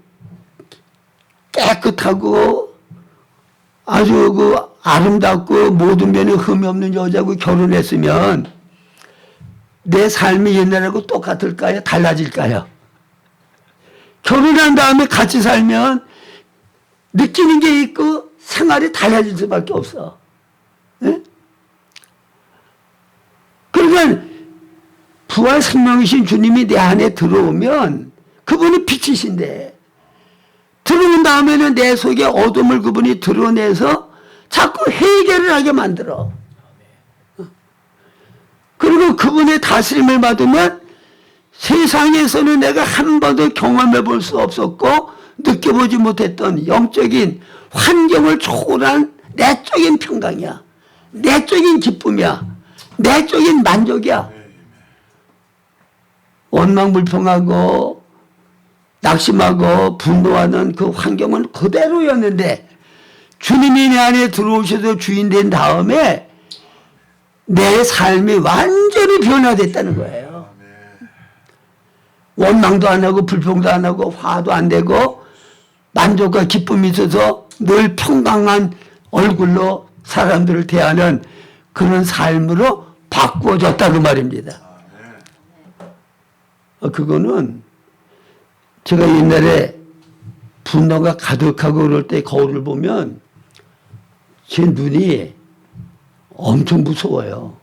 깨끗하고 아주 그 아름답고 모든 면에 흠이 없는 여자하고 결혼했으면 내 삶이 옛날하고 똑같을까요? 달라질까요? 결혼한 다음에 같이 살면 느끼는 게 있고 생활이 달라질 수밖에 없어. 네? 그러니까 부활 생명이신 주님이 내 안에 들어오면 그분이 빛이신데 들어온 다음에는 내 속에 어둠을 그분이 드러내서 자꾸 해결을 하게 만들어. 그리고 그분의 다스림을 받으면 세상에서는 내가 한 번도 경험해 볼 수 없었고 느껴보지 못했던 영적인 환경을 초월한 내적인 평강이야. 내적인 기쁨이야. 내적인 만족이야. 원망불평하고 낙심하고 분노하는 그 환경은 그대로였는데 주님이 내 안에 들어오셔서 주인 된 다음에 내 삶이 완전히 변화됐다는 거예요. 원망도 안 하고 불평도 안 하고 화도 안 되고 만족과 기쁨이 있어서 늘 평강한 얼굴로 사람들을 대하는 그런 삶으로 바꾸어졌다 그 말입니다. 그거는 제가 옛날에 분노가 가득하고 그럴 때 거울을 보면 제 눈이 엄청 무서워요.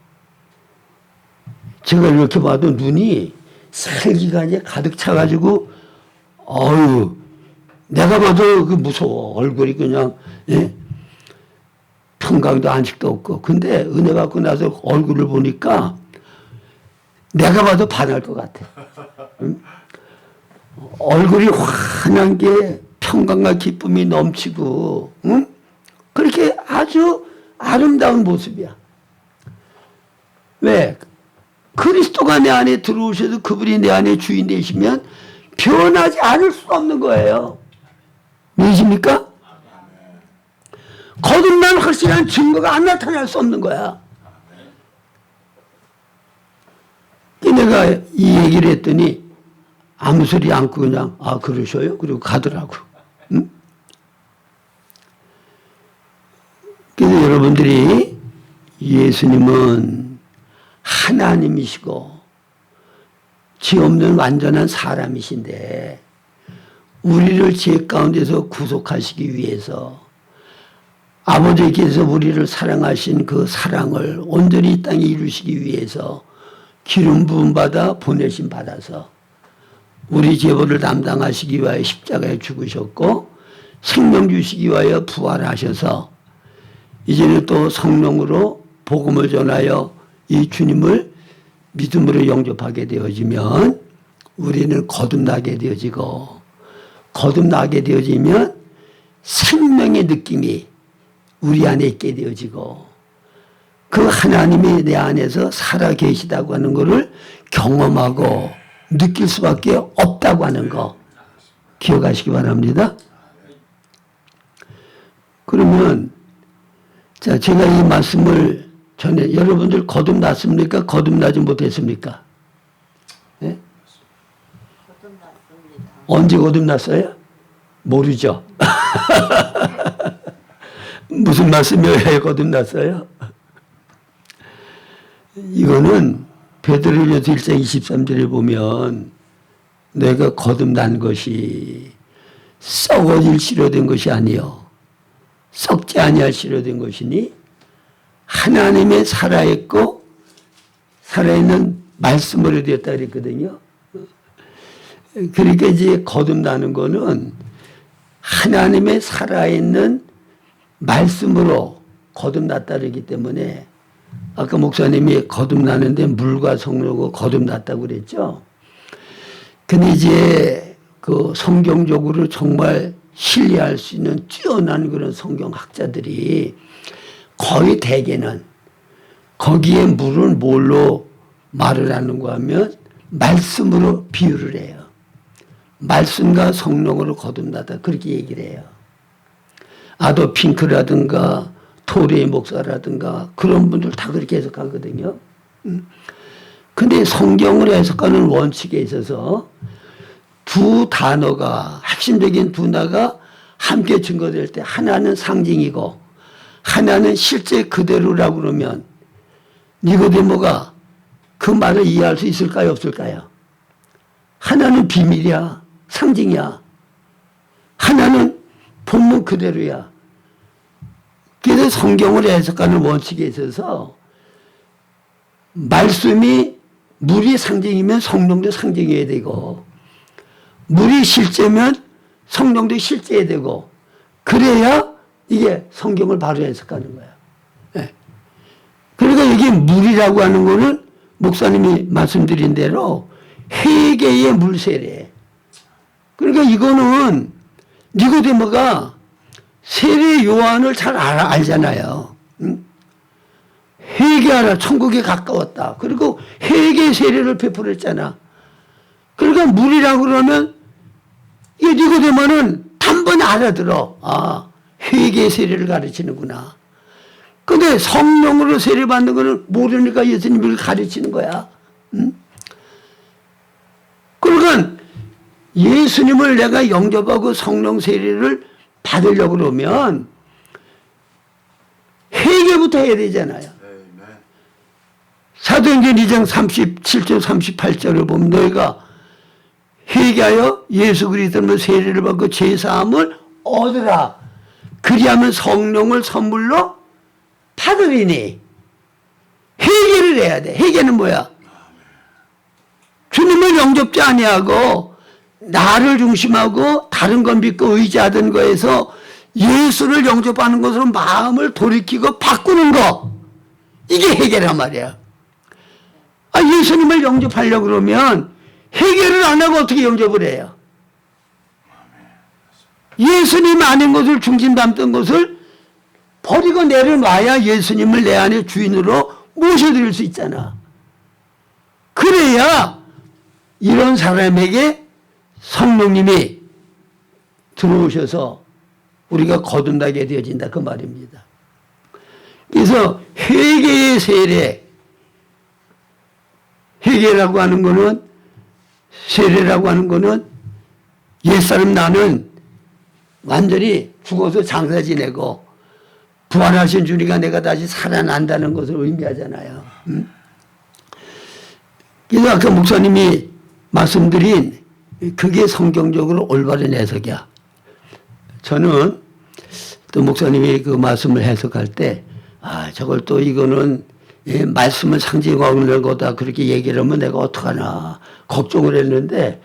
제가 이렇게 봐도 눈이 살기가 이제 가득 차가지고 어휴 내가 봐도 그 무서워. 얼굴이 그냥 예? 평강도 안식도 없고. 근데 은혜 받고 나서 얼굴을 보니까 내가 봐도 반할 것 같아. 응? 얼굴이 환한 게 평강과 기쁨이 넘치고 응? 그렇게 아주 아름다운 모습이야. 왜? 그리스도가 내 안에 들어오셔서 그분이 내 안에 주인 되시면 변하지 않을 수 없는 거예요. 믿으십니까? 거듭난 확실한 증거가 안 나타날 수 없는 거야. 내가 이 얘기를 했더니 아무 소리 않고 그냥 그러셔요? 그리고 가더라고. 응? 그래서 여러분들이 예수님은 하나님이시고 죄 없는 완전한 사람이신데 우리를 죄 가운데서 구속하시기 위해서 아버지께서 우리를 사랑하신 그 사랑을 온전히 이 땅에 이루시기 위해서 기름 부음 받아 보내심 받아서 우리 죄벌을 담당하시기 위하여 십자가에 죽으셨고 생명 주시기 위하여 부활하셔서 이제는 또 성령으로 복음을 전하여 이 주님을 믿음으로 영접하게 되어지면 우리는 거듭나게 되어지고 거듭나게 되어지면 생명의 느낌이 우리 안에 있게 되어지고 그 하나님이 내 안에서 살아 계시다고 하는 것을 경험하고 느낄 수밖에 없다고 하는 거 기억하시기 바랍니다. 그러면 자, 제가 이 말씀을 전에 여러분들 거듭났습니까? 거듭나지 못했습니까? 네? 거듭났습니다. 언제 거듭났어요? 모르죠. 무슨 말씀이어야 거듭났어요? 이거는 베드로전서 1장 23절에 보면 내가 거듭난 것이 썩어질 시료된 것이 아니요 썩지 아니할 시료된 것이니 하나님의 살아있고 살아있는 말씀으로 되었다 그랬거든요. 그러니까 이제 거듭나는 거는 하나님의 살아있는 말씀으로 거듭났다 그러기 때문에 아까 목사님이 거듭나는데 물과 성령으로 거듭났다고 그랬죠. 근데 이제 그 성경적으로 정말 신뢰할 수 있는 뛰어난 그런 성경학자들이 거의 대개는 거기에 물을 뭘로 말을 하는가 하면 말씀으로 비유를 해요. 말씀과 성령으로 거듭나다 그렇게 얘기를 해요. 아도 핑크라든가 토레이 목사라든가 그런 분들 다 그렇게 해석하거든요. 근데 성경을 해석하는 원칙에 있어서 두 단어가 핵심적인 두 단어가 함께 증거될 때 하나는 상징이고 하나는 실제 그대로라고 그러면 니고데모가 그 말을 이해할 수 있을까요? 없을까요? 하나는 비밀이야. 상징이야. 하나는 본문 그대로야. 그래서 성경을 해석하는 원칙에 있어서 말씀이 물이 상징이면 성령도 상징해야 되고 물이 실제면 성령도 실제해야 되고 그래야 이게 성경을 바로 해석하는 거야. 네. 그러니까 여기 물이라고 하는 거는 목사님이 말씀드린 대로 회개의 물세례. 그러니까 이거는 니고데모가 세례 요한을 잘 알잖아요. 응? 회개하라 천국에 가까웠다. 그리고 회개 세례를 베풀었잖아. 그러니까 물이라고 그러면 이 니고데모는 단번에 알아들어. 회개 세례를 가르치는구나. 근데 성령으로 세례 받는 거는 모르니까 예수님을 가르치는 거야. 응? 그러니까 예수님을 내가 영접하고 성령 세례를 받으려고 그러면 회개부터 해야 되잖아요. 사도행전 2장 37절 38절을 보면 너희가 회개하여 예수 그리스도로 세례를 받고 죄사함을 얻으라. 그리하면 성령을 선물로 받으리니. 회개를 해야 돼. 회개는 뭐야? 주님을 영접지 아니하고 나를 중심하고 다른 건 믿고 의지하던 거에서 예수를 영접하는 것으로 마음을 돌이키고 바꾸는 거. 이게 회개란 말이야. 예수님을 영접하려고 그러면 회개를 안 하고 어떻게 영접을 해요? 예수님 아닌 것을 중심 담던 것을 버리고 내려놔야 예수님을 내 안에 주인으로 모셔드릴 수 있잖아. 그래야 이런 사람에게 성령님이 들어오셔서 우리가 거듭나게 되어진다 그 말입니다. 그래서 회개의 세례, 회개라고 하는 거는, 세례라고 하는 거는 옛사람 나는 완전히 죽어서 장사 지내고 부활하신 주니까 내가 다시 살아난다는 것을 의미하잖아요. 그래서 아까 목사님이 말씀드린 그게 성경적으로 올바른 해석이야. 저는 또 목사님이 그 말씀을 해석할 때 저걸 또 이거는 말씀을 상징하는 거다 그렇게 얘기를 하면 내가 어떡하나 걱정을 했는데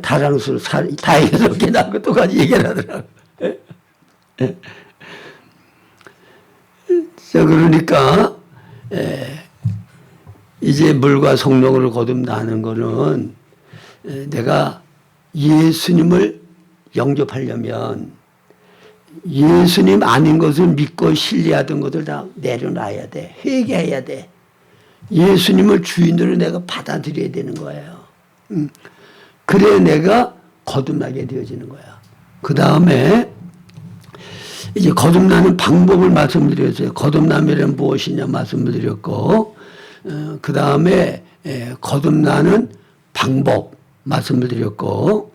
다행스럽게 나하고 똑같이 얘기를 하더라고. 자, 그러니까 이제 물과 성령으로 거듭나는 거는 내가 예수님을 영접하려면 예수님 아닌 것을 믿고 신뢰하던 것을 다 내려놔야 돼. 회개해야 돼. 예수님을 주인으로 내가 받아들여야 되는 거예요. 그래 내가 거듭나게 되어지는 거야. 그 다음에 이제 거듭나는 방법을 말씀드렸어요. 거듭남이란 무엇이냐 말씀을 드렸고, 그 다음에 거듭나는 방법 말씀을 드렸고,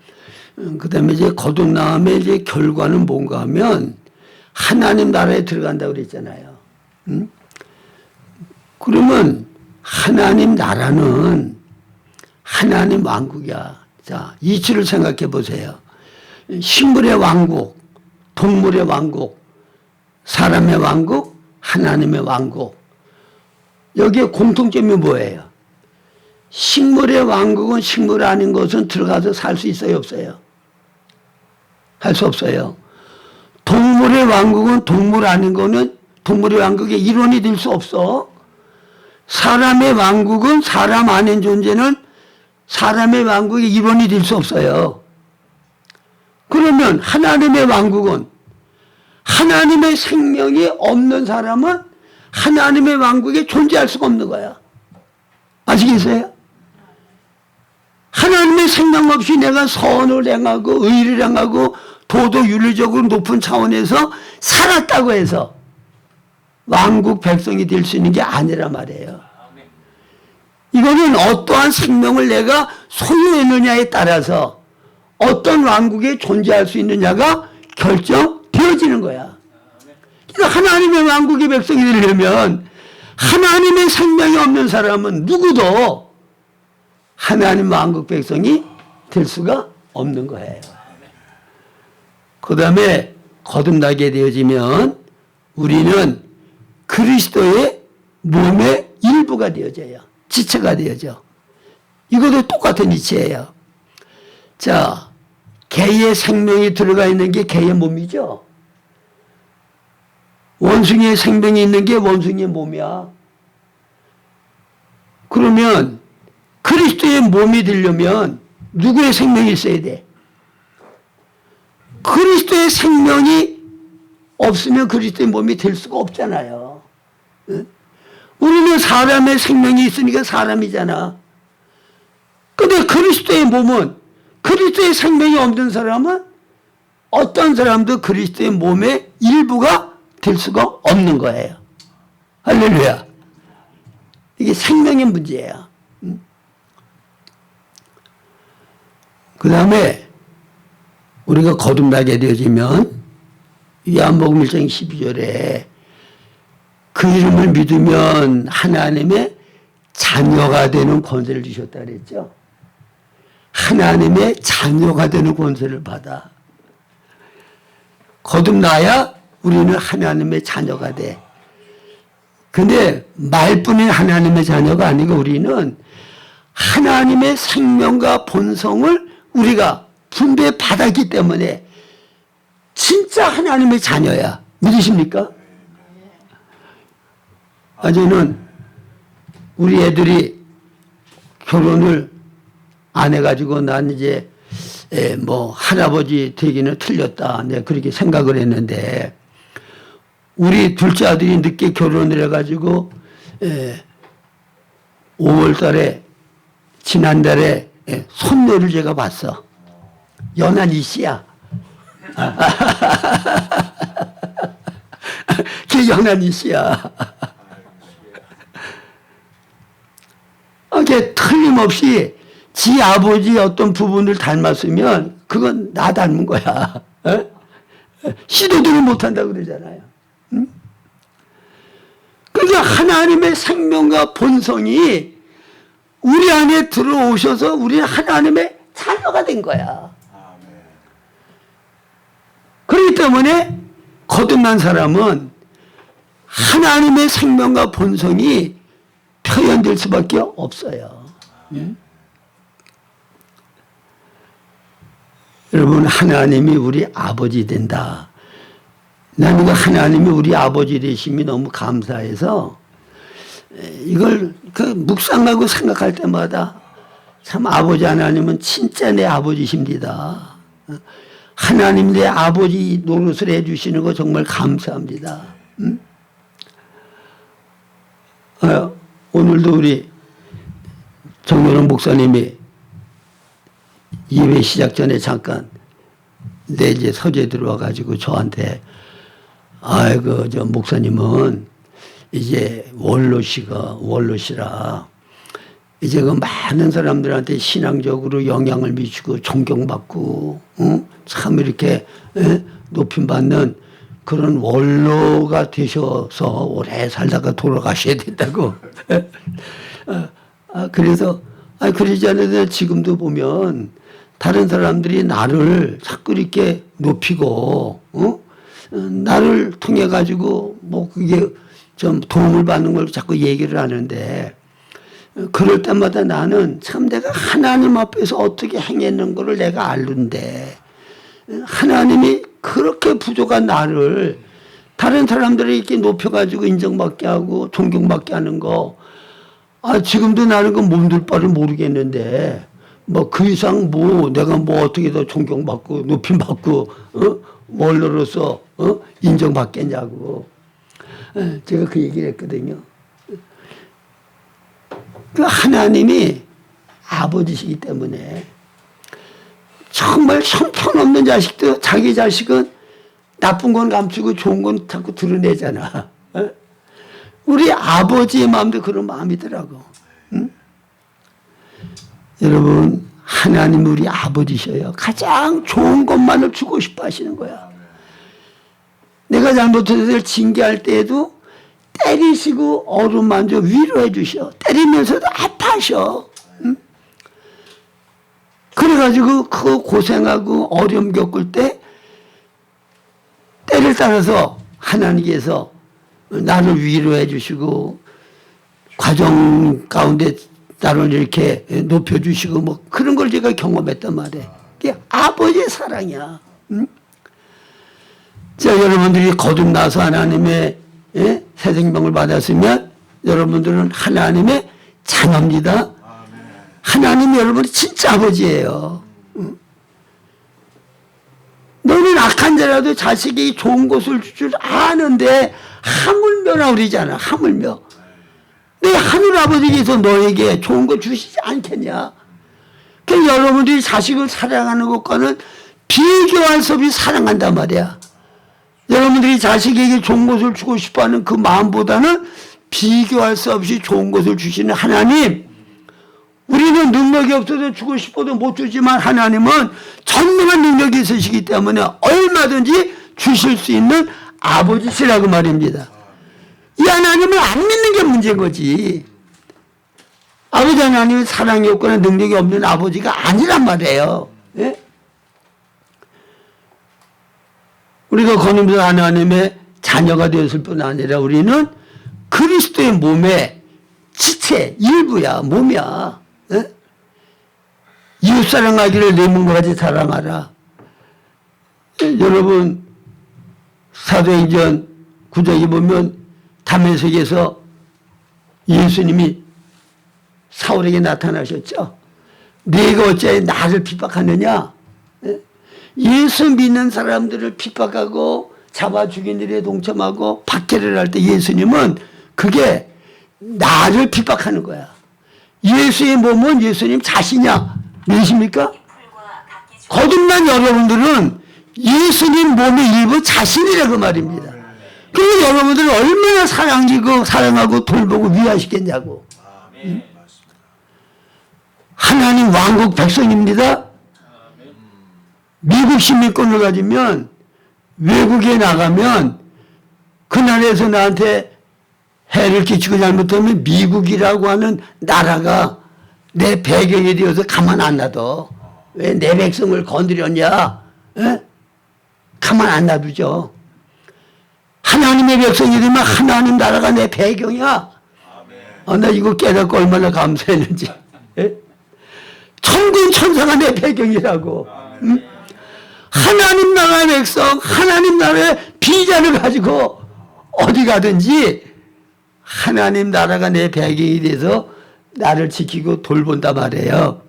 그 다음에 이제 거듭남의 이제 결과는 뭔가 하면 하나님 나라에 들어간다고 그랬잖아요. 그러면 하나님 나라는 하나님 왕국이야. 자, 이치를 생각해 보세요. 식물의 왕국, 동물의 왕국, 사람의 왕국, 하나님의 왕국. 여기에 공통점이 뭐예요? 식물의 왕국은 식물 아닌 것은 들어가서 살 수 있어요, 없어요? 할 수 없어요. 동물의 왕국은 동물 아닌 거는 동물의 왕국의 일원이 될 수 없어. 사람의 왕국은 사람 아닌 존재는 사람의 왕국의 일원이 될 수 없어요. 그러면 하나님의 왕국은 하나님의 생명이 없는 사람은 하나님의 왕국에 존재할 수가 없는 거야. 아시겠어요? 하나님의 생명 없이 내가 선을 행하고 의를 행하고 도덕 윤리적으로 높은 차원에서 살았다고 해서 왕국 백성이 될 수 있는 게 아니란 말이에요. 이거는 어떠한 생명을 내가 소유했느냐에 따라서 어떤 왕국에 존재할 수 있느냐가 결정되어지는 거야. 그러니까 하나님의 왕국의 백성이 되려면 하나님의 생명이 없는 사람은 누구도 하나님 왕국 백성이 될 수가 없는 거예요. 그 다음에 거듭나게 되어지면 우리는 그리스도의 몸의 일부가 되어져요. 지체가 되어져. 이것도 똑같은 이치예요. 자, 개의 생명이 들어가 있는 게 개의 몸이죠. 원숭이의 생명이 있는 게 원숭이의 몸이야. 그러면 그리스도의 몸이 되려면 누구의 생명이 있어야 돼? 그리스도의 생명이 없으면 그리스도의 몸이 될 수가 없잖아요. 우리는 사람의 생명이 있으니까 사람이잖아. 근데 그리스도의 몸은, 그리스도의 생명이 없는 사람은 어떤 사람도 그리스도의 몸의 일부가 될 수가 없는 거예요. 할렐루야. 이게 생명의 문제예요. 그 다음에 우리가 거듭나게 되어지면 요한복음 1장 12절에 그 이름을 믿으면 하나님의 자녀가 되는 권세를 주셨다 그랬죠. 하나님의 자녀가 되는 권세를 받아. 거듭나야 우리는 하나님의 자녀가 돼. 근데 말뿐인 하나님의 자녀가 아니고 우리는 하나님의 생명과 본성을 우리가 분배받았기 때문에 진짜 하나님의 자녀야. 믿으십니까? 저는 우리 애들이 결혼을 안 해가지고 난 이제 뭐 할아버지 되기는 틀렸다. 내가 그렇게 생각을 했는데 우리 둘째 아들이 늦게 결혼을 해가지고 5월 달에 지난달에 손녀를 제가 봤어. 연한 이씨야. 기경란이시야. 이게 틀림없이 지 아버지 어떤 부분을 닮았으면 그건 나 닮은 거야. 시도들을 못한다고 그러잖아요. 응? 그러니까 하나님의 생명과 본성이 우리 안에 들어오셔서 우리는 하나님의 자녀가 된 거야. 그렇기 때문에 거듭난 사람은 하나님의 생명과 본성이 표현될 수밖에 없어요. 여러분, 하나님이 우리 아버지 된다. 나는 그 하나님이 우리 아버지 되심이 너무 감사해서 이걸 그 묵상하고 생각할 때마다 참 아버지 하나님은 진짜 내 아버지십니다. 하나님 내 아버지 노릇을 해주시는 거 정말 감사합니다. 오늘도 우리 정연홍 목사님이 예배 시작 전에 잠깐 내 이제 서재 들어와가지고 저한테 아이고 저 목사님은 이제 원로시라 이제 그 많은 사람들한테 신앙적으로 영향을 미치고 존경받고 참 이렇게 높임받는 그런 원로가 되셔서 오래 살다가 돌아가셔야 된다고. 그래서 그러지 않아도 지금도 보면 다른 사람들이 나를 자꾸 이렇게 높이고 나를 통해 가지고 뭐 그게 좀 도움을 받는 걸 자꾸 얘기를 하는데 그럴 때마다 나는 참 내가 하나님 앞에서 어떻게 행했는 거를 내가 알는데 하나님이 그렇게 부족한 나를 다른 사람들이 이렇게 높여가지고 인정받게 하고 존경받게 하는 거 지금도 나는 그 몸둘 바를 모르겠는데 뭐 그 이상 뭐 내가 뭐 어떻게 더 존경받고 높임받고 원로로서 인정받겠냐고 제가 그 얘기를 했거든요. 그 하나님이 아버지시기 때문에 정말 형편없는 자식도 자기 자식은 나쁜 건 감추고 좋은 건 자꾸 드러내잖아. 우리 아버지의 마음도 그런 마음이더라고. 응? 여러분 하나님 우리 아버지셔요. 가장 좋은 것만을 주고 싶어 하시는 거야. 내가 잘못해서 징계할 때에도 때리시고 어루만져 위로해 주셔. 때리면서도 아파하셔. 응? 그래가지고 그 고생하고 어려움 겪을 때 때를 따라서 하나님께서 나를 위로해 주시고 과정 가운데 나를 이렇게 높여주시고 뭐 그런 걸 제가 경험했단 말이에요. 그게 아버지의 사랑이야. 응? 자, 여러분들이 거듭나서 하나님의 새 생명을 받았으면 여러분들은 하나님의 자녀입니다. 하나님이 여러분이 진짜 아버지예요. 응? 너는 악한 자라도 자식이 좋은 것을 줄 줄 아는데 하물며라 그러잖아. 하물며. 내 하늘 아버지께서 너에게 좋은 거 주시지 않겠냐. 그러니까 여러분들이 자식을 사랑하는 것과는 비교할 수 없이 사랑한단 말이야. 여러분들이 자식에게 좋은 것을 주고 싶어하는 그 마음보다는 비교할 수 없이 좋은 것을 주시는 하나님. 우리는 능력이 없어서 주고 싶어도 못 주지만 하나님은 전능한 능력이 있으시기 때문에 얼마든지 주실 수 있는 아버지시라고 말입니다. 이 하나님을 안 믿는 게 문제인 거지. 아버지 하나님은 사랑이 없거나 능력이 없는 아버지가 아니란 말이에요. 예? 우리가 거듭난 하나님의 자녀가 되었을 뿐 아니라 우리는 그리스도의 몸의 지체, 일부야, 몸이야. 예? 이웃 사랑하기를 내 몸과 같이 사랑하라. 여러분 사도행전 9장에 보면 다메섹에서 예수님이 사울에게 나타나셨죠. 네가 어찌 나를 핍박하느냐. 예수 믿는 사람들을 핍박하고 잡아 죽인 일에 동참하고 박해를 할 때 예수님은 그게 나를 핍박하는 거야. 예수의 몸은 예수님 자신이야. 믿으십니까? 거듭난 여러분들은 예수님 몸의 일부 자신이라고 말입니다. 그리고 여러분들을 얼마나 사랑하고 돌보고 위하시겠냐고. 하나님 왕국 백성입니다. 미국 시민권을 가지면 외국에 나가면 그 나라에서 나한테 해를 끼치고 잘못하면 미국이라고 하는 나라가 내 배경이 되어서 가만 안 놔둬. 왜 내 백성을 건드렸냐? 에? 가만 안 놔두죠. 하나님의 백성이 되면 하나님 나라가 내 배경이야. 나 이거 깨닫고 얼마나 감사했는지. 에? 천군 천사가 내 배경이라고. 응? 하나님 나라의 백성, 하나님 나라의 비자를 가지고 어디 가든지 하나님 나라가 내 배경이 돼서 나를 지키고 돌본다 말이에요.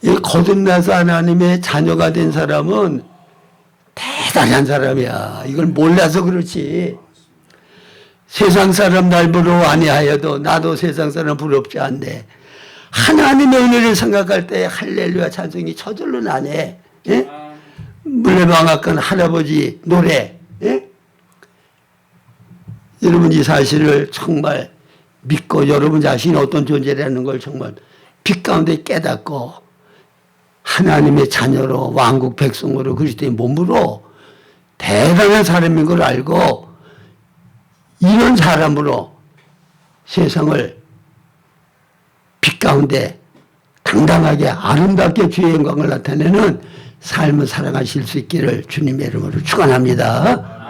이 거듭나서 하나님의 자녀가 된 사람은 대단한 사람이야. 이걸 몰라서 그렇지. 세상 사람 날 부러워 아니하여도 나도 세상 사람 부럽지 않네. 하나님의 은혜를 생각할 때 할렐루야 찬송이 저절로 나네. 예? 물레방앗간 할아버지 노래. 예? 여러분 이 사실을 정말 믿고 여러분 자신이 어떤 존재라는 걸 정말 빛 가운데 깨닫고 하나님의 자녀로 왕국 백성으로 그리스도의 몸으로 대단한 사람인 걸 알고 이런 사람으로 세상을 빛 가운데 당당하게 아름답게 주의 영광을 나타내는 삶을 살아가실 수 있기를 주님의 이름으로 축원합니다.